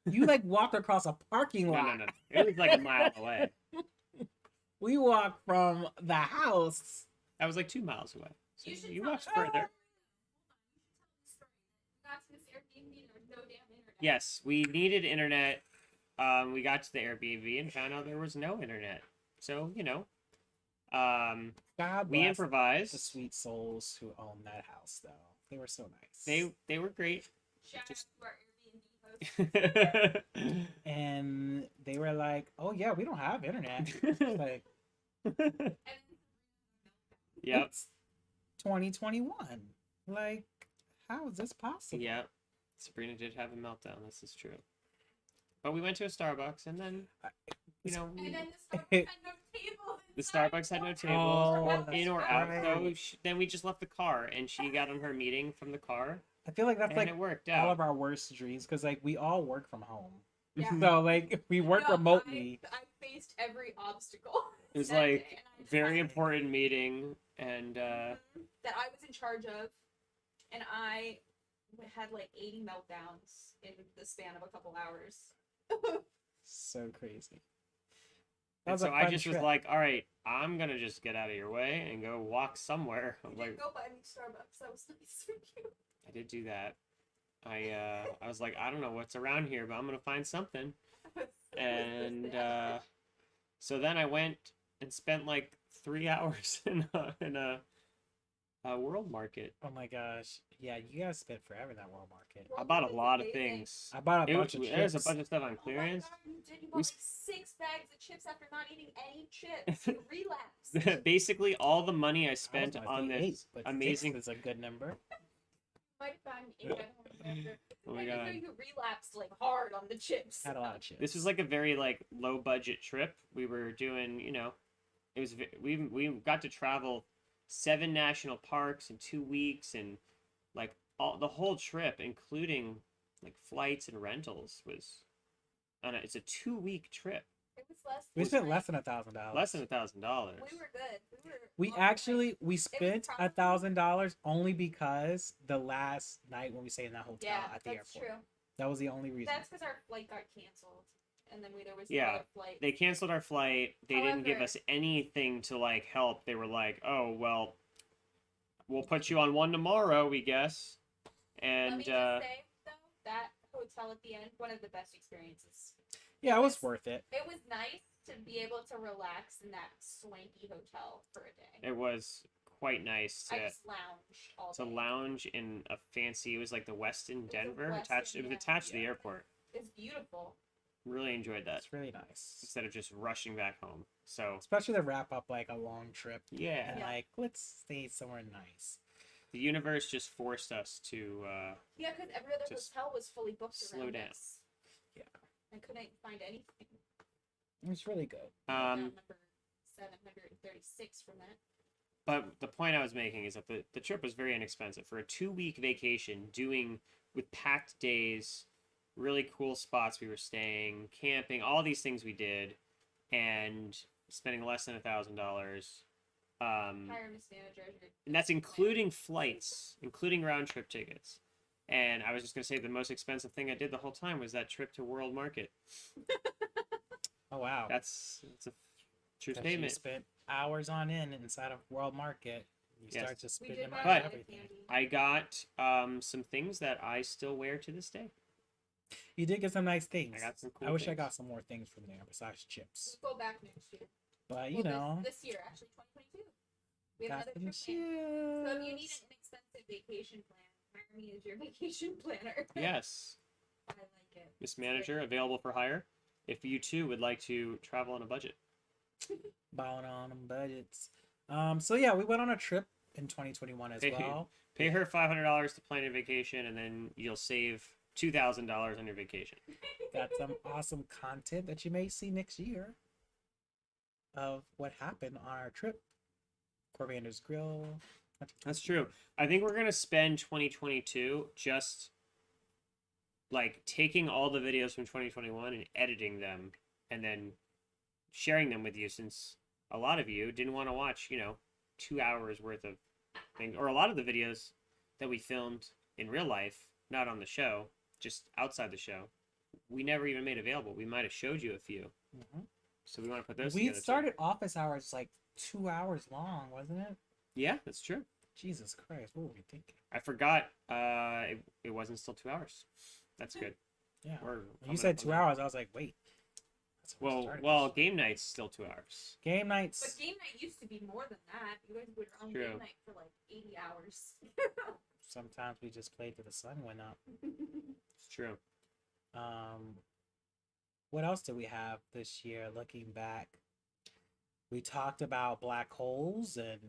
[SPEAKER 2] You like walked across a parking
[SPEAKER 1] No.
[SPEAKER 2] lot.
[SPEAKER 1] It was like a mile away.
[SPEAKER 2] We walked from the house.
[SPEAKER 1] I was like 2 miles away. So
[SPEAKER 3] You should
[SPEAKER 1] you
[SPEAKER 3] tell
[SPEAKER 1] walked
[SPEAKER 3] us-
[SPEAKER 1] further. Yes, we needed internet. We got to the Airbnb and found out there was no internet. So,
[SPEAKER 2] God
[SPEAKER 1] we
[SPEAKER 2] bless
[SPEAKER 1] improvised.
[SPEAKER 2] the sweet souls who own that house, though. They were so nice.
[SPEAKER 1] They were great.
[SPEAKER 3] Shout
[SPEAKER 1] Just-
[SPEAKER 3] out to our Airbnb host.
[SPEAKER 2] And they were like, "Oh yeah, we don't have internet." It's like
[SPEAKER 3] And
[SPEAKER 1] Yep.
[SPEAKER 2] it's 2021. Like, how is this possible?
[SPEAKER 1] Yep. Sabrina did have a meltdown. This is true. But we went to a Starbucks, and then,
[SPEAKER 3] and then the Starbucks had no table.
[SPEAKER 1] the
[SPEAKER 3] inside
[SPEAKER 1] Starbucks had no
[SPEAKER 3] the
[SPEAKER 1] table.
[SPEAKER 2] Oh, that's
[SPEAKER 1] In or out,
[SPEAKER 2] right.
[SPEAKER 1] though. Then we just left the car, and she got on her meeting from the car,
[SPEAKER 2] I feel like that's
[SPEAKER 1] and
[SPEAKER 2] like
[SPEAKER 1] it worked
[SPEAKER 2] all
[SPEAKER 1] out.
[SPEAKER 2] of our worst dreams because like we all work from home.
[SPEAKER 3] Yeah.
[SPEAKER 2] So like we work
[SPEAKER 3] No,
[SPEAKER 2] remotely.
[SPEAKER 3] I faced every obstacle.
[SPEAKER 1] It was
[SPEAKER 3] that day,
[SPEAKER 1] like
[SPEAKER 3] and I just
[SPEAKER 1] very
[SPEAKER 3] had-
[SPEAKER 1] important meeting, and
[SPEAKER 3] that I was in charge of, and I had like 80 meltdowns in the span of a couple hours.
[SPEAKER 2] So crazy. That
[SPEAKER 1] and
[SPEAKER 2] was a
[SPEAKER 1] so I
[SPEAKER 2] fun
[SPEAKER 1] just was
[SPEAKER 2] trip.
[SPEAKER 1] like, all right, I'm gonna just get out of your way and go walk somewhere.
[SPEAKER 3] You
[SPEAKER 1] I'm
[SPEAKER 3] didn't
[SPEAKER 1] like,
[SPEAKER 3] go buy me Starbucks. That was nice of you.
[SPEAKER 1] I did do that. I was like, I don't know what's around here, but I'm gonna find something. And so then I went and spent like 3 hours in a world market.
[SPEAKER 2] Oh my gosh. Yeah, you guys spent forever in that World Market.
[SPEAKER 1] I bought a lot of things.
[SPEAKER 2] I bought a
[SPEAKER 1] It
[SPEAKER 2] bunch
[SPEAKER 1] was,
[SPEAKER 2] of
[SPEAKER 1] there's a
[SPEAKER 2] chips.
[SPEAKER 1] bunch of stuff on
[SPEAKER 3] Oh my
[SPEAKER 1] clearance.
[SPEAKER 3] God, you did. You
[SPEAKER 1] We
[SPEAKER 3] bought like 6 bags of chips after not eating any chips. You relapsed.
[SPEAKER 1] Basically, all the money I
[SPEAKER 2] I was
[SPEAKER 1] spent
[SPEAKER 2] gonna
[SPEAKER 1] on
[SPEAKER 2] say
[SPEAKER 1] this
[SPEAKER 2] 8, but 6
[SPEAKER 1] amazing.
[SPEAKER 2] is a good number.
[SPEAKER 3] Might have gotten 8. I don't remember.
[SPEAKER 1] Oh my
[SPEAKER 3] I just know
[SPEAKER 1] god.
[SPEAKER 3] you relapsed like hard on the chips.
[SPEAKER 2] Had a lot of chips.
[SPEAKER 1] This was like a very like low budget trip. We were doing, it was we got to travel 7 national parks in 2 weeks, and like all the whole trip, including like flights and rentals, was. I don't know, it's a 2-week trip,
[SPEAKER 3] It was less.
[SPEAKER 2] we
[SPEAKER 3] than
[SPEAKER 2] spent
[SPEAKER 3] like-
[SPEAKER 2] less than $1,000.
[SPEAKER 1] less than $1,000.
[SPEAKER 3] We were good.
[SPEAKER 2] We
[SPEAKER 3] on the way.
[SPEAKER 2] actually we spent
[SPEAKER 3] probably-
[SPEAKER 2] $1,000 only because the last night when we stayed in that hotel
[SPEAKER 3] Yeah,
[SPEAKER 2] at the
[SPEAKER 3] that's
[SPEAKER 2] airport.
[SPEAKER 3] true.
[SPEAKER 2] That was the only reason.
[SPEAKER 3] That's because our flight got canceled, and then there was
[SPEAKER 1] Yeah,
[SPEAKER 3] another flight.
[SPEAKER 1] They canceled our flight. They didn't give
[SPEAKER 3] However-
[SPEAKER 1] us anything to like help. They were like, "Oh well, we'll put you on one tomorrow, we guess."
[SPEAKER 3] Let
[SPEAKER 1] And
[SPEAKER 3] me just say though, that hotel at the end, one of the best experiences.
[SPEAKER 2] Yeah, it was worth it.
[SPEAKER 3] It was nice to be able to relax in that swanky hotel for a day.
[SPEAKER 1] it was quite nice
[SPEAKER 3] I
[SPEAKER 1] to
[SPEAKER 3] just lounged all day.
[SPEAKER 1] lounge in a fancy. It was like the Westin
[SPEAKER 3] a
[SPEAKER 1] Denver
[SPEAKER 3] Westin,
[SPEAKER 1] attached. It was
[SPEAKER 3] yeah.
[SPEAKER 1] attached to the
[SPEAKER 2] Yeah.
[SPEAKER 1] airport.
[SPEAKER 3] It's beautiful.
[SPEAKER 1] Really enjoyed that
[SPEAKER 2] It's really nice.
[SPEAKER 1] instead of just rushing back home. So
[SPEAKER 2] Especially to wrap up like a long trip
[SPEAKER 1] yeah,
[SPEAKER 2] and
[SPEAKER 3] Yeah.
[SPEAKER 2] like let's stay somewhere nice.
[SPEAKER 1] the universe just forced us to.
[SPEAKER 3] Yeah, because every other
[SPEAKER 1] Just
[SPEAKER 3] hotel was fully booked
[SPEAKER 1] slow
[SPEAKER 3] around
[SPEAKER 1] down.
[SPEAKER 3] us.
[SPEAKER 2] Yeah.
[SPEAKER 3] I couldn't find anything.
[SPEAKER 2] It was really good.
[SPEAKER 3] Down number 736 from that.
[SPEAKER 1] But the point I was making is that the trip was very inexpensive for a 2-week vacation, doing with packed days, really cool spots we were staying, camping, all these things we did, and spending less than $1,000.
[SPEAKER 3] Hire Miss Manager.
[SPEAKER 1] And that's including flights, including round trip tickets. And I was just gonna say the most expensive thing I did the whole time was that trip to World Market.
[SPEAKER 2] Oh wow.
[SPEAKER 1] That's a true
[SPEAKER 2] That you
[SPEAKER 1] statement.
[SPEAKER 2] spent hours on end inside of World Market. You
[SPEAKER 1] Yes.
[SPEAKER 2] start to
[SPEAKER 3] We
[SPEAKER 2] spend
[SPEAKER 3] did
[SPEAKER 2] them
[SPEAKER 3] run
[SPEAKER 2] on
[SPEAKER 1] But-
[SPEAKER 3] out of
[SPEAKER 2] everything.
[SPEAKER 3] candy.
[SPEAKER 1] I got some things that I still wear to this day.
[SPEAKER 2] You did get some nice things.
[SPEAKER 1] I got some cool
[SPEAKER 2] I wish I
[SPEAKER 1] things.
[SPEAKER 2] got some more things from there besides chips.
[SPEAKER 3] We'll go back next year.
[SPEAKER 2] But you
[SPEAKER 3] Well,
[SPEAKER 2] know,
[SPEAKER 3] this year, actually, 2022. We have
[SPEAKER 2] got
[SPEAKER 3] another
[SPEAKER 2] some
[SPEAKER 3] trip planned. So if you need
[SPEAKER 2] chips.
[SPEAKER 3] an inexpensive vacation plan, hire me as your vacation planner.
[SPEAKER 1] Yes.
[SPEAKER 3] I like it.
[SPEAKER 1] Miss Manager, available for hire. If you too would like to travel on a budget.
[SPEAKER 2] Buying on them budgets. So yeah, we went on a trip in 2021 as
[SPEAKER 1] Hey,
[SPEAKER 2] well.
[SPEAKER 1] Pay her $500 to plan your vacation, and then you'll save $2,000 on your vacation.
[SPEAKER 2] Got some awesome content that you may see next year of what happened on our trip. Corvander's Grill.
[SPEAKER 1] That's true. I think we're gonna spend 2022 just like taking all the videos from 2021 and editing them, and then sharing them with you, since a lot of you didn't want to watch, 2 hours worth of things, or a lot of the videos that we filmed in real life, not on the show, just outside the show. We never even made available. We might have showed you a few, so we want to put those
[SPEAKER 2] We
[SPEAKER 1] together. too.
[SPEAKER 2] started office hours like 2 hours long, wasn't it?
[SPEAKER 1] Yeah, that's true.
[SPEAKER 2] Jesus Christ, what were we thinking?
[SPEAKER 1] I forgot. It wasn't still 2 hours. That's good.
[SPEAKER 2] Yeah.
[SPEAKER 1] We're
[SPEAKER 2] When
[SPEAKER 1] coming
[SPEAKER 2] you said
[SPEAKER 1] up on
[SPEAKER 2] 2
[SPEAKER 1] that.
[SPEAKER 2] hours, I was like, wait. That's when we started
[SPEAKER 1] Well,
[SPEAKER 2] this.
[SPEAKER 1] game night's still 2 hours.
[SPEAKER 2] Game
[SPEAKER 3] But
[SPEAKER 2] nights.
[SPEAKER 3] game night used to be more than that. You guys would on
[SPEAKER 1] True.
[SPEAKER 3] game night for like 80 hours.
[SPEAKER 2] Sometimes we just played till the sun went up.
[SPEAKER 1] It's true.
[SPEAKER 2] What else did we have this year? Looking back, we talked about black holes and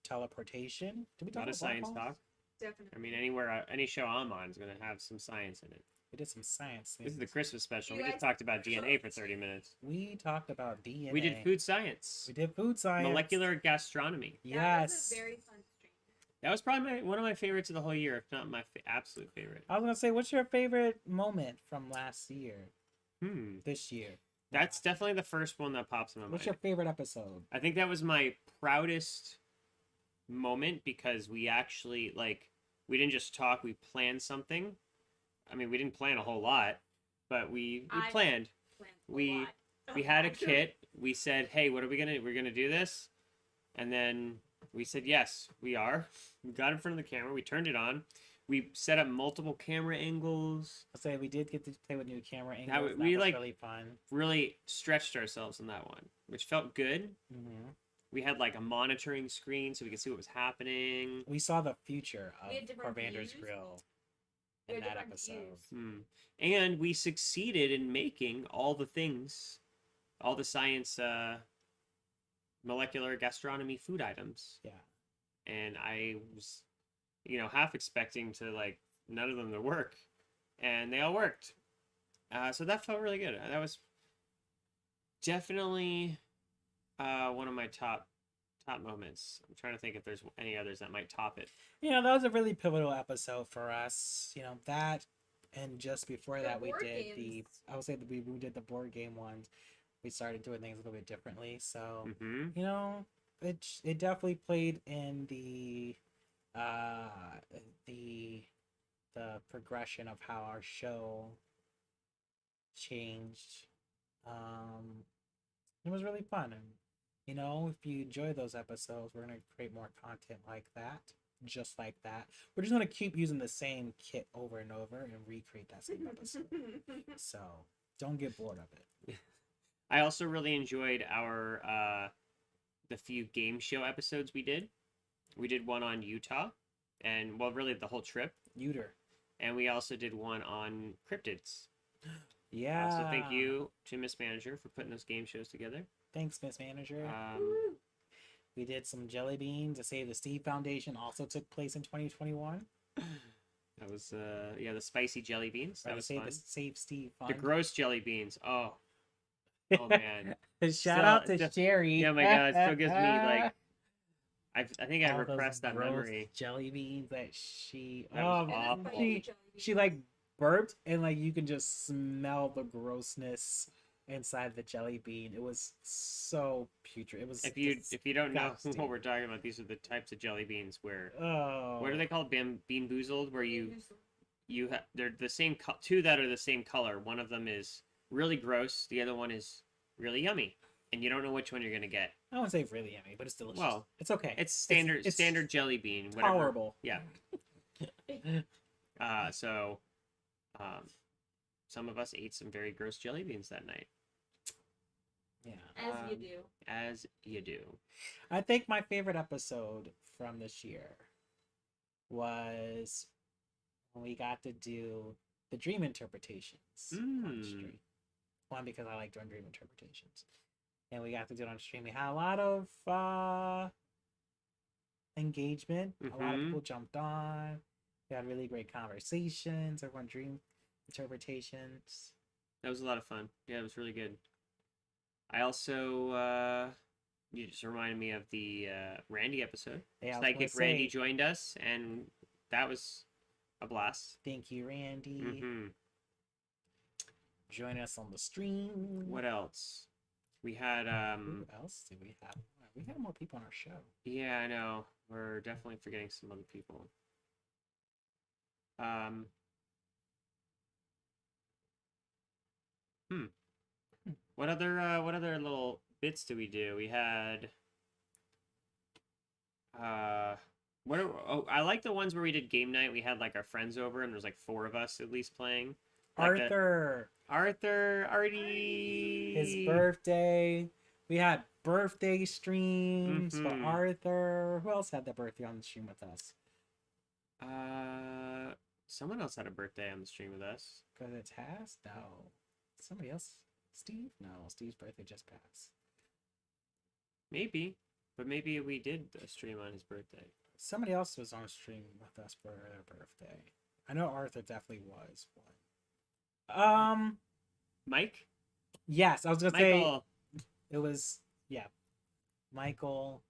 [SPEAKER 2] teleportation. Did we
[SPEAKER 1] A
[SPEAKER 2] talk
[SPEAKER 1] lot of
[SPEAKER 2] about black
[SPEAKER 1] science
[SPEAKER 2] holes?
[SPEAKER 1] talk.
[SPEAKER 3] Definitely.
[SPEAKER 1] I mean, anywhere, any show I'm on is gonna have some science in it.
[SPEAKER 2] We did some science.
[SPEAKER 1] This is the
[SPEAKER 2] things.
[SPEAKER 1] Christmas special.
[SPEAKER 3] You
[SPEAKER 1] We just
[SPEAKER 3] guys
[SPEAKER 1] talked about DNA for
[SPEAKER 3] cooked?
[SPEAKER 1] 30 minutes.
[SPEAKER 2] We talked about DNA.
[SPEAKER 1] We did food science,
[SPEAKER 2] We did food science.
[SPEAKER 1] molecular gastronomy.
[SPEAKER 3] That
[SPEAKER 2] Yes.
[SPEAKER 3] was a very fun stream.
[SPEAKER 1] That was probably one of my favorites of the whole year, if not my absolute favorite.
[SPEAKER 2] I was gonna say, what's your favorite moment from last year? This year.
[SPEAKER 1] That's definitely the first one that pops in my
[SPEAKER 2] What's
[SPEAKER 1] mind.
[SPEAKER 2] your favorite episode?
[SPEAKER 1] I think that was my proudest moment because we actually we didn't just talk, we planned something. I mean, we didn't plan a whole lot, but we
[SPEAKER 3] I
[SPEAKER 1] planned.
[SPEAKER 3] Planned a
[SPEAKER 1] We-
[SPEAKER 3] lot.
[SPEAKER 1] We had a kit. We said, "Hey, what are we gonna? We're gonna do this," and then we said, "Yes, we are." We got in front of the camera. We turned it on. We set up multiple camera angles.
[SPEAKER 2] I'll say we did get to play with new camera angles.
[SPEAKER 1] That
[SPEAKER 2] That,
[SPEAKER 1] we,
[SPEAKER 2] was
[SPEAKER 1] like-
[SPEAKER 2] really fun.
[SPEAKER 1] Really stretched ourselves in that one, which felt good.
[SPEAKER 2] Hmm
[SPEAKER 1] We had like a monitoring screen so we could see what was happening.
[SPEAKER 2] We saw the future of
[SPEAKER 3] We had different
[SPEAKER 2] Corvander's
[SPEAKER 3] views.
[SPEAKER 2] Grill
[SPEAKER 3] We
[SPEAKER 2] in
[SPEAKER 3] had
[SPEAKER 2] that
[SPEAKER 3] different
[SPEAKER 2] episode.
[SPEAKER 3] views.
[SPEAKER 1] And we succeeded in making all the things, all the science, molecular gastronomy food items.
[SPEAKER 2] Yeah.
[SPEAKER 1] And I was, half expecting to none of them to work, and they all worked. So that felt really good. That was definitely one of my top moments. I'm trying to think if there's any others that might top it.
[SPEAKER 2] That was a really pivotal episode for us. That, and just before
[SPEAKER 3] The
[SPEAKER 2] that, we
[SPEAKER 3] board
[SPEAKER 2] did
[SPEAKER 3] games.
[SPEAKER 2] I would say that we did the board game ones. We started doing things a little bit differently. So,
[SPEAKER 1] Mm-hmm.
[SPEAKER 2] it definitely played in the progression of how our show changed. It was really fun, and if you enjoy those episodes, we're gonna create more content like that, just like that. We're just gonna keep using the same kit over and over and recreate that same episode. So don't get bored of it.
[SPEAKER 1] I also really enjoyed our the few game show episodes we did. We did one on Utah, and really the whole trip,
[SPEAKER 2] Uter.
[SPEAKER 1] and we also did one on cryptids.
[SPEAKER 2] Yeah.
[SPEAKER 1] So thank you to Miss Manager for putting those game shows together.
[SPEAKER 2] Thanks, Miss Manager.
[SPEAKER 3] Woo.
[SPEAKER 2] We did some jelly beans. The Save the Steve Foundation also took place in 2021.
[SPEAKER 1] That was the spicy jelly beans. That
[SPEAKER 2] Right,
[SPEAKER 1] was
[SPEAKER 2] Save
[SPEAKER 1] fun.
[SPEAKER 2] the Save Steve
[SPEAKER 1] The
[SPEAKER 2] Fund.
[SPEAKER 1] gross jelly beans. Oh man.
[SPEAKER 2] Shout
[SPEAKER 1] Still-
[SPEAKER 2] out to
[SPEAKER 1] still-
[SPEAKER 2] Sherry.
[SPEAKER 1] Yeah, my God, it still gives me I think I
[SPEAKER 2] All those
[SPEAKER 1] repressed that
[SPEAKER 2] gross
[SPEAKER 1] memory.
[SPEAKER 2] jelly beans that she.
[SPEAKER 1] That was
[SPEAKER 3] And then
[SPEAKER 1] awful.
[SPEAKER 3] spicy jelly
[SPEAKER 2] She
[SPEAKER 3] beans.
[SPEAKER 2] burped and you can just smell the grossness inside the jelly bean. It was so putrid. It was.
[SPEAKER 1] If you don't know
[SPEAKER 2] disgusting.
[SPEAKER 1] what we're talking about, these are the types of jelly beans where
[SPEAKER 2] Oh.
[SPEAKER 1] what are they called? Bean boozled, where they're the same two that are the same color. One of them is really gross. The other one is really yummy, and you don't know which one you're gonna get.
[SPEAKER 2] I wouldn't say really yummy, but it's delicious.
[SPEAKER 1] Well,
[SPEAKER 2] it's okay.
[SPEAKER 1] It's standard
[SPEAKER 2] it's
[SPEAKER 1] standard jelly bean. Whatever.
[SPEAKER 2] tolerable.
[SPEAKER 1] Yeah. So, some of us ate some very gross jelly beans that night,
[SPEAKER 2] Yeah.
[SPEAKER 3] As you
[SPEAKER 1] Um,
[SPEAKER 3] do.
[SPEAKER 1] as you do.
[SPEAKER 2] I think my favorite episode from this year was when we got to do the dream interpretations on stream. One, because I like doing dream interpretations. And we got to do it on stream. We had a lot of engagement. A lot of
[SPEAKER 1] Mhm.
[SPEAKER 2] people jumped on. We had really great conversations. Everyone dream interpretations.
[SPEAKER 1] That was a lot of fun. Yeah, it was really good. I also you just reminded me of the Randy episode.
[SPEAKER 2] Yeah, I was gonna
[SPEAKER 1] Psychic Randy
[SPEAKER 2] say,
[SPEAKER 1] joined us, and that was a blast.
[SPEAKER 2] thank you, Randy.
[SPEAKER 1] Hmm
[SPEAKER 2] Join us on the stream.
[SPEAKER 1] What else? We had
[SPEAKER 2] Who else did we have? We had more people on our show.
[SPEAKER 1] yeah, I know. We're definitely forgetting some other people. What other little bits do we do? We had I like the ones where we did game night. We had our friends over and there's 4 of us at least playing. Like Arthur already.
[SPEAKER 2] his birthday. We had birthday streams for
[SPEAKER 1] Mhm.
[SPEAKER 2] Arthur. Who else had their birthday on the stream with us?
[SPEAKER 1] Someone else had a birthday on the stream with us.
[SPEAKER 2] Because it's Has? No. Somebody else? Steve? No, Steve's birthday just passed.
[SPEAKER 1] Maybe, but maybe we did a stream on his birthday.
[SPEAKER 2] Somebody else was on stream with us for their birthday. I know Arthur definitely was one.
[SPEAKER 1] Mike.
[SPEAKER 2] Yes, I was gonna say
[SPEAKER 1] Michael.
[SPEAKER 2] it was Michael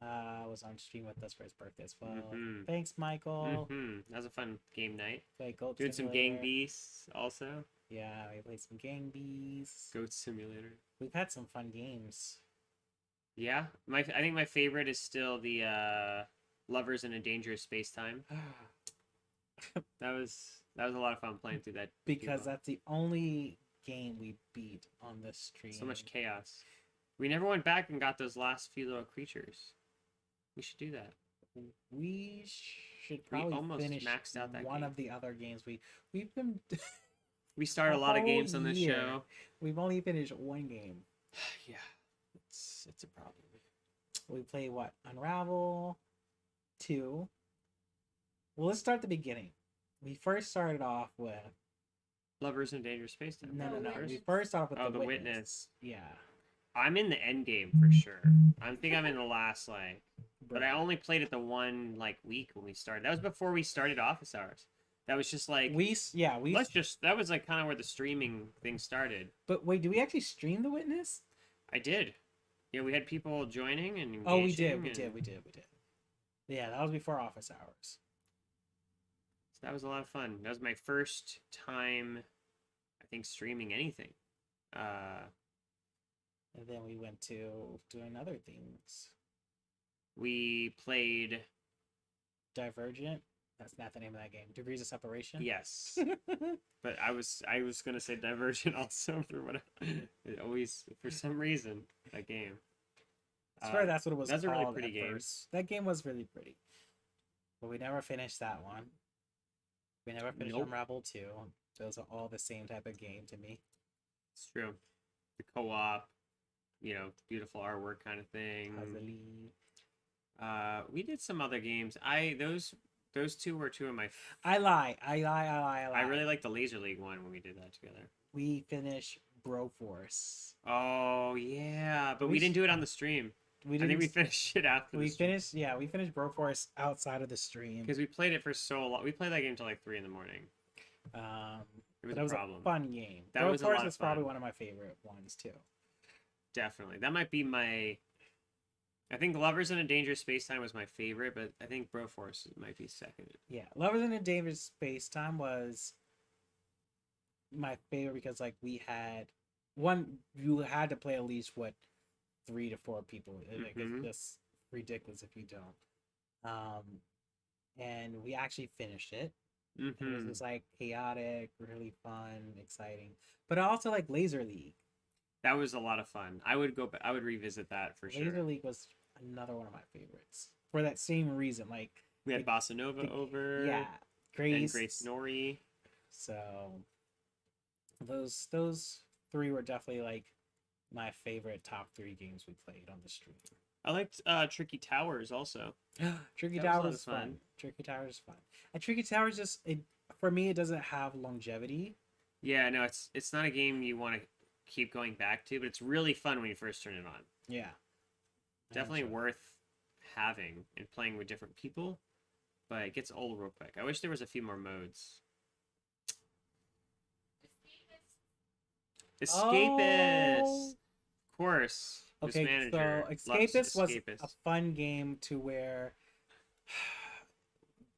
[SPEAKER 2] was on stream with us for his birthday as well.
[SPEAKER 1] Mhm.
[SPEAKER 2] Thanks, Michael.
[SPEAKER 1] That was a fun game night.
[SPEAKER 2] Played Goat
[SPEAKER 1] Doing some
[SPEAKER 2] Simulator.
[SPEAKER 1] Gang Beasts also.
[SPEAKER 2] Yeah, we played some Gang Bees.
[SPEAKER 1] Goat Simulator.
[SPEAKER 2] We've had some fun games.
[SPEAKER 1] Yeah, I think my favorite is still the Lovers in a Dangerous Space Time. That was a lot of fun playing through that.
[SPEAKER 2] Because
[SPEAKER 1] duo.
[SPEAKER 2] that's the only game we beat on this stream.
[SPEAKER 1] So much chaos. We never went back and got those last few little creatures. We should do that.
[SPEAKER 2] We should
[SPEAKER 1] We
[SPEAKER 2] probably
[SPEAKER 1] almost
[SPEAKER 2] finish
[SPEAKER 1] maxed out that
[SPEAKER 2] one
[SPEAKER 1] game.
[SPEAKER 2] of the other games. We've been
[SPEAKER 1] We started a lot of
[SPEAKER 2] whole
[SPEAKER 1] games on this
[SPEAKER 2] year.
[SPEAKER 1] show.
[SPEAKER 2] we've only finished one game.
[SPEAKER 1] Yeah, it's a problem.
[SPEAKER 2] We played what? Unravel 2. Well, let's start the beginning. We first started off with
[SPEAKER 1] Lovers in a Dangerous Space Time.
[SPEAKER 2] no.
[SPEAKER 3] The
[SPEAKER 2] We
[SPEAKER 3] Witness.
[SPEAKER 2] first started off with
[SPEAKER 1] The
[SPEAKER 2] the
[SPEAKER 1] Witness.
[SPEAKER 2] Yeah.
[SPEAKER 1] I'm in the end game for sure. I think I'm in the last but I only played it the one week when we started. That was before we started office hours. That was just like
[SPEAKER 2] we
[SPEAKER 1] that was kind of where the streaming thing started.
[SPEAKER 2] But wait, do we actually stream The Witness?
[SPEAKER 1] I did. Yeah, we had people joining and
[SPEAKER 2] Oh, we did.
[SPEAKER 1] engaging,
[SPEAKER 2] We did. Yeah, that was before office hours.
[SPEAKER 1] So that was a lot of fun. That was my first time, I think, streaming anything.
[SPEAKER 2] And then we went to doing other things.
[SPEAKER 1] We played.
[SPEAKER 2] Divergent. That's not the name of that game. Degrees of Separation.
[SPEAKER 1] Yes, but I was gonna say Divergent also for some reason that game.
[SPEAKER 2] I swear that's what it was
[SPEAKER 1] That's a
[SPEAKER 2] called
[SPEAKER 1] really pretty
[SPEAKER 2] at
[SPEAKER 1] game.
[SPEAKER 2] first. That game was really pretty. But we never finished that one. We never finished
[SPEAKER 1] Nope.
[SPEAKER 2] Unravel 2. Those are all the same type of game to me.
[SPEAKER 1] It's true. The co-op, beautiful artwork kind of thing.
[SPEAKER 2] Puzzly.
[SPEAKER 1] We did some other games. Those two were two of my.
[SPEAKER 2] I lie. I
[SPEAKER 1] really liked the Laser League one when we did that together.
[SPEAKER 2] We finished Broforce.
[SPEAKER 1] Oh yeah, but
[SPEAKER 2] We
[SPEAKER 1] we didn't do it on the stream.
[SPEAKER 2] We
[SPEAKER 1] I
[SPEAKER 2] didn't.
[SPEAKER 1] think we finished it after.
[SPEAKER 2] We finished. Yeah, we finished Broforce outside of the stream.
[SPEAKER 1] because we played it for so long. We played that game till 3 in the morning. It was
[SPEAKER 2] That
[SPEAKER 1] a
[SPEAKER 2] was
[SPEAKER 1] problem.
[SPEAKER 2] a fun game.
[SPEAKER 1] That was a lot
[SPEAKER 2] Broforce
[SPEAKER 1] of
[SPEAKER 2] is probably
[SPEAKER 1] fun.
[SPEAKER 2] one of my favorite ones too.
[SPEAKER 1] Definitely, that might be my. I think Lovers in a Dangerous Space Time was my favorite, but I think Broforce might be second.
[SPEAKER 2] Yeah, Lovers in a Dangerous Space Time was my favorite because we had you had to play at least 3 to 4 people.
[SPEAKER 1] Mhm.
[SPEAKER 2] It's just ridiculous if you don't. And we actually finished it. And it was
[SPEAKER 1] Hmm.
[SPEAKER 2] just chaotic, really fun, exciting. But I also like Laser League.
[SPEAKER 1] That was a lot of fun. I would go. I would revisit that for
[SPEAKER 2] Laser
[SPEAKER 1] sure.
[SPEAKER 2] League was another one of my favorites for that same reason.
[SPEAKER 1] We had Bossa Nova over.
[SPEAKER 2] Yeah,
[SPEAKER 1] And Grace Nori.
[SPEAKER 2] So those 3 were definitely my favorite top 3 games we played on the stream.
[SPEAKER 1] I liked Tricky Towers also.
[SPEAKER 2] Tricky
[SPEAKER 1] That was a lot
[SPEAKER 2] Towers
[SPEAKER 1] of
[SPEAKER 2] is fun.
[SPEAKER 1] fun.
[SPEAKER 2] Tricky Towers is fun. And Tricky Towers for me it doesn't have longevity.
[SPEAKER 1] Yeah, no, it's not a game you want to keep going back to, but it's really fun when you first turn it on.
[SPEAKER 2] Yeah. I
[SPEAKER 1] Definitely
[SPEAKER 2] enjoy it.
[SPEAKER 1] worth having and playing with different people, but it gets old real quick. I wish there was a few more modes. Escapist,
[SPEAKER 2] Oh.
[SPEAKER 1] of course. This
[SPEAKER 2] Okay,
[SPEAKER 1] manager
[SPEAKER 2] so
[SPEAKER 1] loves
[SPEAKER 2] Escapist was
[SPEAKER 1] Escapist.
[SPEAKER 2] a fun game to where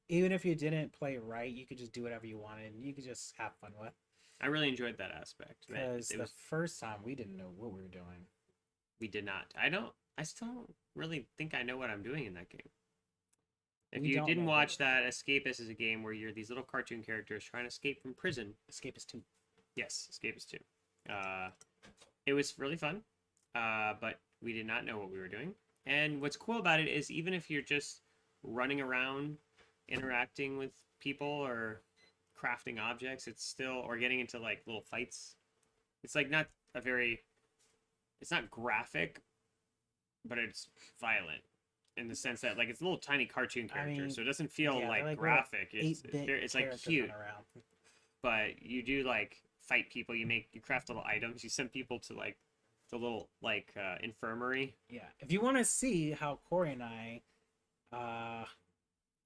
[SPEAKER 2] even if you didn't play right, you could just do whatever you wanted and you could just have fun with.
[SPEAKER 1] I really enjoyed that aspect. Man,
[SPEAKER 2] Because the first time we didn't know what we were doing.
[SPEAKER 1] we did not. I still don't really think I know what I'm doing in that game. If
[SPEAKER 2] We
[SPEAKER 1] you
[SPEAKER 2] don't
[SPEAKER 1] didn't
[SPEAKER 2] know
[SPEAKER 1] watch
[SPEAKER 2] what-
[SPEAKER 1] that, Escapist is a game where you're these little cartoon characters trying to escape from prison.
[SPEAKER 2] Escapist 2.
[SPEAKER 1] Yes, Escapist 2. It was really fun, but we did not know what we were doing. And what's cool about it is even if you're just running around, interacting with people or crafting objects. It's still, or getting into like little fights. It's like not a very, it's not graphic, but it's violent in the sense that like it's a little tiny cartoon
[SPEAKER 2] I
[SPEAKER 1] character,
[SPEAKER 2] mean,
[SPEAKER 1] so it doesn't feel
[SPEAKER 2] yeah,
[SPEAKER 1] like
[SPEAKER 2] they're like
[SPEAKER 1] graphic. It's
[SPEAKER 2] 8-bit
[SPEAKER 1] it's like
[SPEAKER 2] characters
[SPEAKER 1] cute,
[SPEAKER 2] run around.
[SPEAKER 1] but you do like fight people. You craft little items. You send people to like the little like infirmary.
[SPEAKER 2] Yeah, if you want to see how Corey and I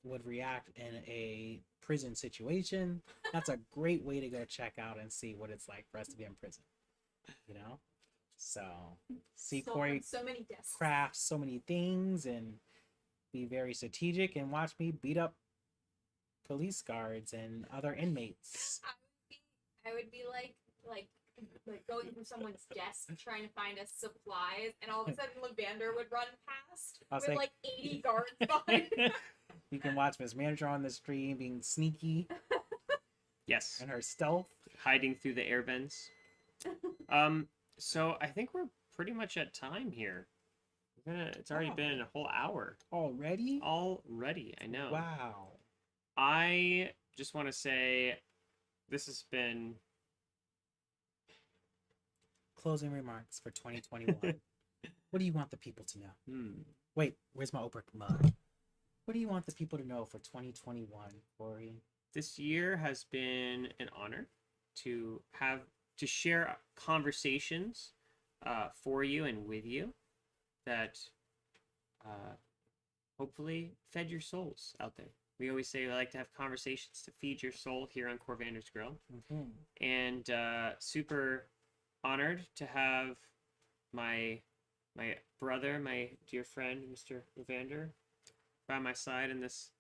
[SPEAKER 2] would react in a prison situation, that's a great way to go check out and see what it's like for us to be in prison. You know, so see Corey
[SPEAKER 3] so many desks.
[SPEAKER 2] craft so many things and be very strategic, and watch me beat up police guards and other inmates.
[SPEAKER 3] I would be like going through someone's desk trying to find us supplies, and all of a sudden Lavander would run past
[SPEAKER 2] I was
[SPEAKER 3] with
[SPEAKER 2] like-
[SPEAKER 3] like 80 guards behind him.
[SPEAKER 2] You can watch Miss Manager on the stream being sneaky
[SPEAKER 1] Yes,
[SPEAKER 2] and her stealth.
[SPEAKER 1] hiding through the air vents. So I think we're pretty much at time here. It's already
[SPEAKER 2] Wow.
[SPEAKER 1] been a whole hour
[SPEAKER 2] Already?
[SPEAKER 1] already. I know.
[SPEAKER 2] Wow.
[SPEAKER 1] I just want to say this has been
[SPEAKER 2] Closing remarks for 2021. What do you want the people to know? Wait, where's my Oprah mug? What do you want the people to know for 2021, Corey?
[SPEAKER 1] this year has been an honor to share conversations for you and with you that hopefully fed your souls out there. We always say we like to have conversations to feed your soul here on Corvander's Grill.
[SPEAKER 2] Mm-hmm.
[SPEAKER 1] And super honored to have my brother, my dear friend, Mr. Levander, by my side in this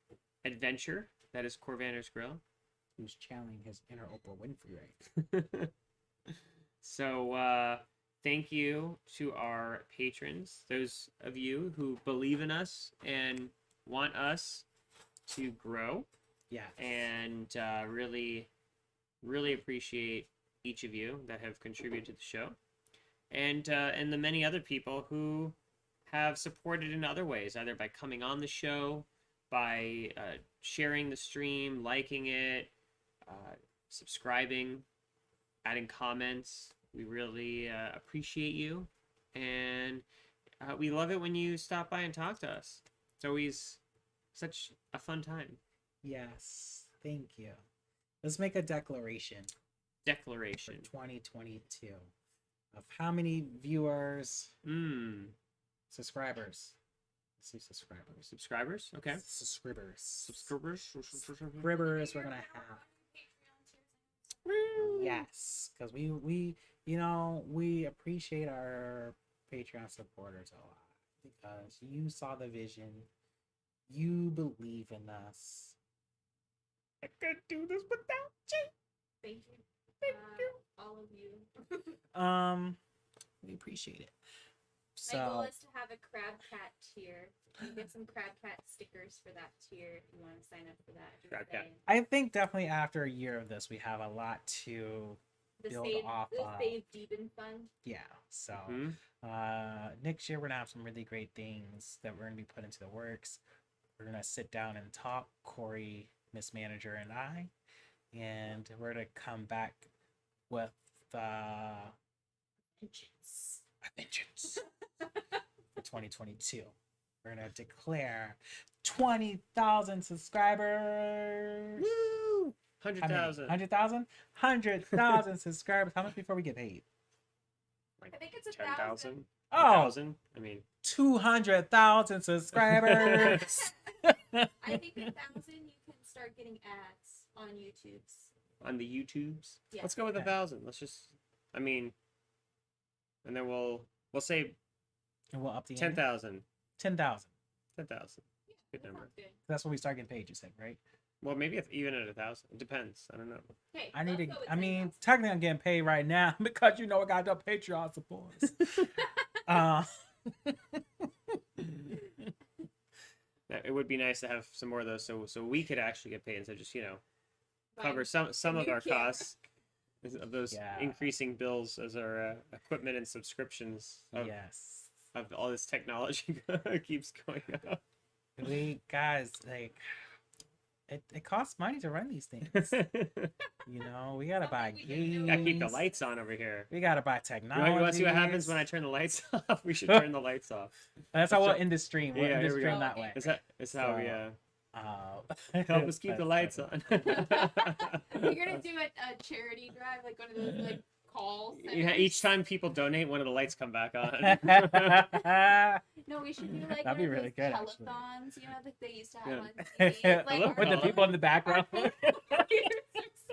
[SPEAKER 1] adventure that is Corvander's Grill.
[SPEAKER 2] Who's channeling his inner Oprah Winfrey right?
[SPEAKER 1] So thank you to our patrons, those of you who believe in us and want us to grow,
[SPEAKER 2] Yeah.
[SPEAKER 1] and really appreciate each of you that have contributed to the show, and the many other people who have supported in other ways, either by coming on the show, by sharing the stream, liking it, subscribing, adding comments. We really appreciate you, and we love it when you stop by and talk to us. It's always such a fun time.
[SPEAKER 2] Yes. Thank you. Let's make a declaration for
[SPEAKER 1] Declaration.
[SPEAKER 2] 2022 of how many viewers, subscribers. Let's see, subscribers.
[SPEAKER 1] Subscribers? Okay.
[SPEAKER 2] Subscribers.
[SPEAKER 1] Subscribers?
[SPEAKER 2] Subscribers we're gonna have. Yes, because we appreciate our Patreon supporters a lot because you saw the vision, you believe in us. I could do this without you.
[SPEAKER 3] Thank you. All of you.
[SPEAKER 2] We appreciate it.
[SPEAKER 3] My goal
[SPEAKER 2] So
[SPEAKER 3] is to have a Crab Cat tier. You get some Crab Cat stickers for that tier if you want to sign up for that. Just
[SPEAKER 1] Crab Cat.
[SPEAKER 3] saying.
[SPEAKER 2] I think definitely after a year of this, we have a lot to
[SPEAKER 3] The
[SPEAKER 2] build
[SPEAKER 3] Save,
[SPEAKER 2] off
[SPEAKER 3] the
[SPEAKER 2] of.
[SPEAKER 3] Save Deben Fund.
[SPEAKER 2] Yeah. So
[SPEAKER 1] Mhm.
[SPEAKER 2] next year we're gonna have some really great things that we're gonna be put into the works. We're gonna sit down and talk, Corey, Miss Manager, and I, and we're gonna come back with
[SPEAKER 3] Vengeance.
[SPEAKER 2] a vengeance for 2022. We're gonna declare 20,000 subscribers.
[SPEAKER 1] Woo!
[SPEAKER 2] How many?
[SPEAKER 1] 100,000.
[SPEAKER 2] 100,000? 100,000 subscribers. How much before we get paid?
[SPEAKER 3] I think it's
[SPEAKER 1] 10,000.
[SPEAKER 2] Oh,
[SPEAKER 1] 1,000. I mean,
[SPEAKER 2] 200,000 subscribers.
[SPEAKER 3] I think 1,000 you can start getting ads on YouTube's.
[SPEAKER 1] on the YouTubes.
[SPEAKER 3] Yeah.
[SPEAKER 1] Let's go with
[SPEAKER 2] Okay.
[SPEAKER 1] 1,000. Let's just, I mean, and then we'll say
[SPEAKER 2] And we'll up the
[SPEAKER 1] 10,000.
[SPEAKER 2] 10,000.
[SPEAKER 1] 10,000.
[SPEAKER 3] Yeah,
[SPEAKER 1] Good
[SPEAKER 3] that
[SPEAKER 1] number.
[SPEAKER 3] sounds good.
[SPEAKER 2] That's when we start getting paid, you said, right?
[SPEAKER 1] Well, maybe if, even at 1,000. It depends. I don't know.
[SPEAKER 3] Okay,
[SPEAKER 2] I need
[SPEAKER 3] let's
[SPEAKER 2] to,
[SPEAKER 3] go with
[SPEAKER 2] I mean,
[SPEAKER 3] 10,000.
[SPEAKER 2] technically I'm getting paid right now because you know I got the Patreon supporters. uh,
[SPEAKER 1] It would be nice to have some more of those, so we could actually get paid instead of just
[SPEAKER 3] Fine.
[SPEAKER 1] cover some of
[SPEAKER 3] new
[SPEAKER 1] our
[SPEAKER 3] camera.
[SPEAKER 1] costs of those
[SPEAKER 2] Yeah.
[SPEAKER 1] increasing bills as our equipment and subscriptions
[SPEAKER 2] yes.
[SPEAKER 1] of all this technology keeps going up.
[SPEAKER 2] We guys, like, it costs money to run these things. You know, we gotta buy
[SPEAKER 3] Something we
[SPEAKER 2] games.
[SPEAKER 3] can
[SPEAKER 1] Gotta keep the lights on over here.
[SPEAKER 2] We gotta buy
[SPEAKER 1] You
[SPEAKER 2] technology.
[SPEAKER 1] want to see what happens when I turn the lights off? We should turn the lights off.
[SPEAKER 2] That's how we'll end the stream. We'll
[SPEAKER 1] Yeah,
[SPEAKER 2] end the
[SPEAKER 1] here we
[SPEAKER 2] stream
[SPEAKER 3] go.
[SPEAKER 2] that way.
[SPEAKER 1] Is how we
[SPEAKER 2] Help
[SPEAKER 1] help us keep the lights on.
[SPEAKER 3] You're gonna do a charity drive, like one of those like call.
[SPEAKER 1] Yeah,
[SPEAKER 3] centers?
[SPEAKER 1] each time people donate, one of the lights come back on.
[SPEAKER 3] No, we should do like
[SPEAKER 2] That'd be
[SPEAKER 3] one of
[SPEAKER 2] really
[SPEAKER 3] those
[SPEAKER 2] good, actually.
[SPEAKER 3] telethons, you know, that they used to have
[SPEAKER 1] Yeah.
[SPEAKER 3] on TV. Like,
[SPEAKER 1] love
[SPEAKER 2] With the
[SPEAKER 1] that.
[SPEAKER 2] people in the background.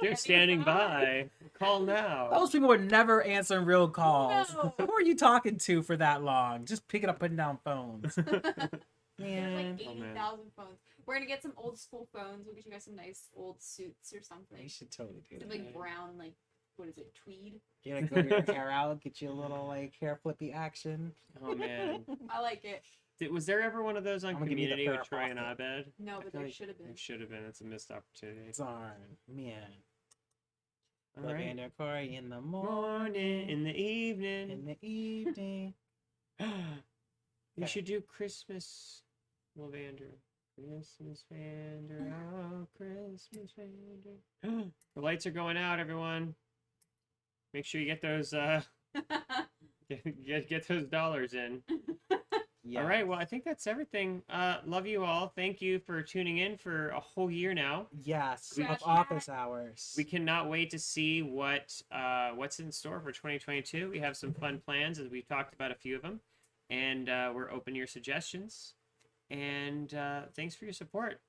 [SPEAKER 1] They're standing by. Call now.
[SPEAKER 2] Those people were never answering real calls.
[SPEAKER 3] No.
[SPEAKER 2] Who are you talking to for that long? Just picking up, putting down phones.
[SPEAKER 3] There's
[SPEAKER 2] Man.
[SPEAKER 3] like
[SPEAKER 1] Oh,
[SPEAKER 3] 80,000 phones. We're gonna get some old school phones. We'll get you guys some nice old suits or
[SPEAKER 2] We
[SPEAKER 3] something.
[SPEAKER 2] should totally do
[SPEAKER 3] Some
[SPEAKER 2] that.
[SPEAKER 3] like brown, like what is it, tweed?
[SPEAKER 2] You gotta grow your hair out, get you a little like hair flippy action.
[SPEAKER 1] Oh man.
[SPEAKER 3] I like it.
[SPEAKER 1] Was there ever one of those on
[SPEAKER 2] I'm gonna give you the
[SPEAKER 1] Community with
[SPEAKER 2] Farrah
[SPEAKER 1] Troy and
[SPEAKER 2] Fawcett.
[SPEAKER 1] Abed?
[SPEAKER 3] No, but
[SPEAKER 1] feel
[SPEAKER 3] there
[SPEAKER 1] like
[SPEAKER 3] should have been.
[SPEAKER 1] It should have been. It's a missed opportunity.
[SPEAKER 2] Darn, man.
[SPEAKER 1] All right.
[SPEAKER 2] Lavender Corey in the
[SPEAKER 1] Morning, in the evening.
[SPEAKER 2] in the evening.
[SPEAKER 1] You
[SPEAKER 2] Okay.
[SPEAKER 1] should do Christmas, Lavander. Christmas Vander, oh, Christmas Vander. The lights are going out, everyone. Make sure you get those get those dollars in.
[SPEAKER 2] Yeah.
[SPEAKER 1] All right, well, I think that's everything. Love you all. Thank you for tuning in for a whole year now.
[SPEAKER 2] Yes,
[SPEAKER 3] We-
[SPEAKER 2] of office hours.
[SPEAKER 1] We cannot wait to see what's in store for 2022. We have some fun plans, as we've talked about a few of them, and we're open to your suggestions. And thanks for your support.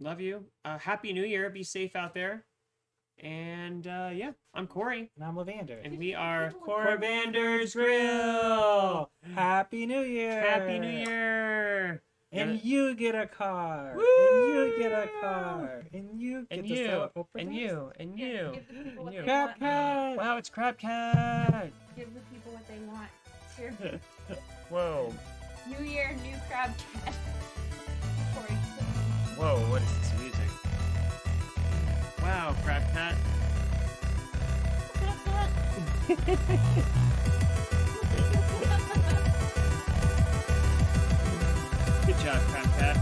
[SPEAKER 1] Love you. Happy New Year. Be safe out there. And yeah, I'm Corey,
[SPEAKER 2] And I'm Lavander.
[SPEAKER 1] and we are
[SPEAKER 2] Corvander's Grill. Happy New Year.
[SPEAKER 1] Happy New Year.
[SPEAKER 2] And you get a car.
[SPEAKER 1] Woo!
[SPEAKER 2] And you get a car. And you get
[SPEAKER 1] And
[SPEAKER 2] to
[SPEAKER 1] you,
[SPEAKER 2] sell a
[SPEAKER 1] and you, and
[SPEAKER 3] Yeah,
[SPEAKER 1] you.
[SPEAKER 3] give the people what
[SPEAKER 1] you.
[SPEAKER 3] they
[SPEAKER 2] Crap
[SPEAKER 3] want.
[SPEAKER 2] cat.
[SPEAKER 1] Wow, it's Crab Cat.
[SPEAKER 3] Give the people what they want. Here.
[SPEAKER 1] Whoa,
[SPEAKER 3] New Year, new crab cat. Corey.
[SPEAKER 1] whoa, what is this music? Wow, Crab Cat. Good job, Crab Cat.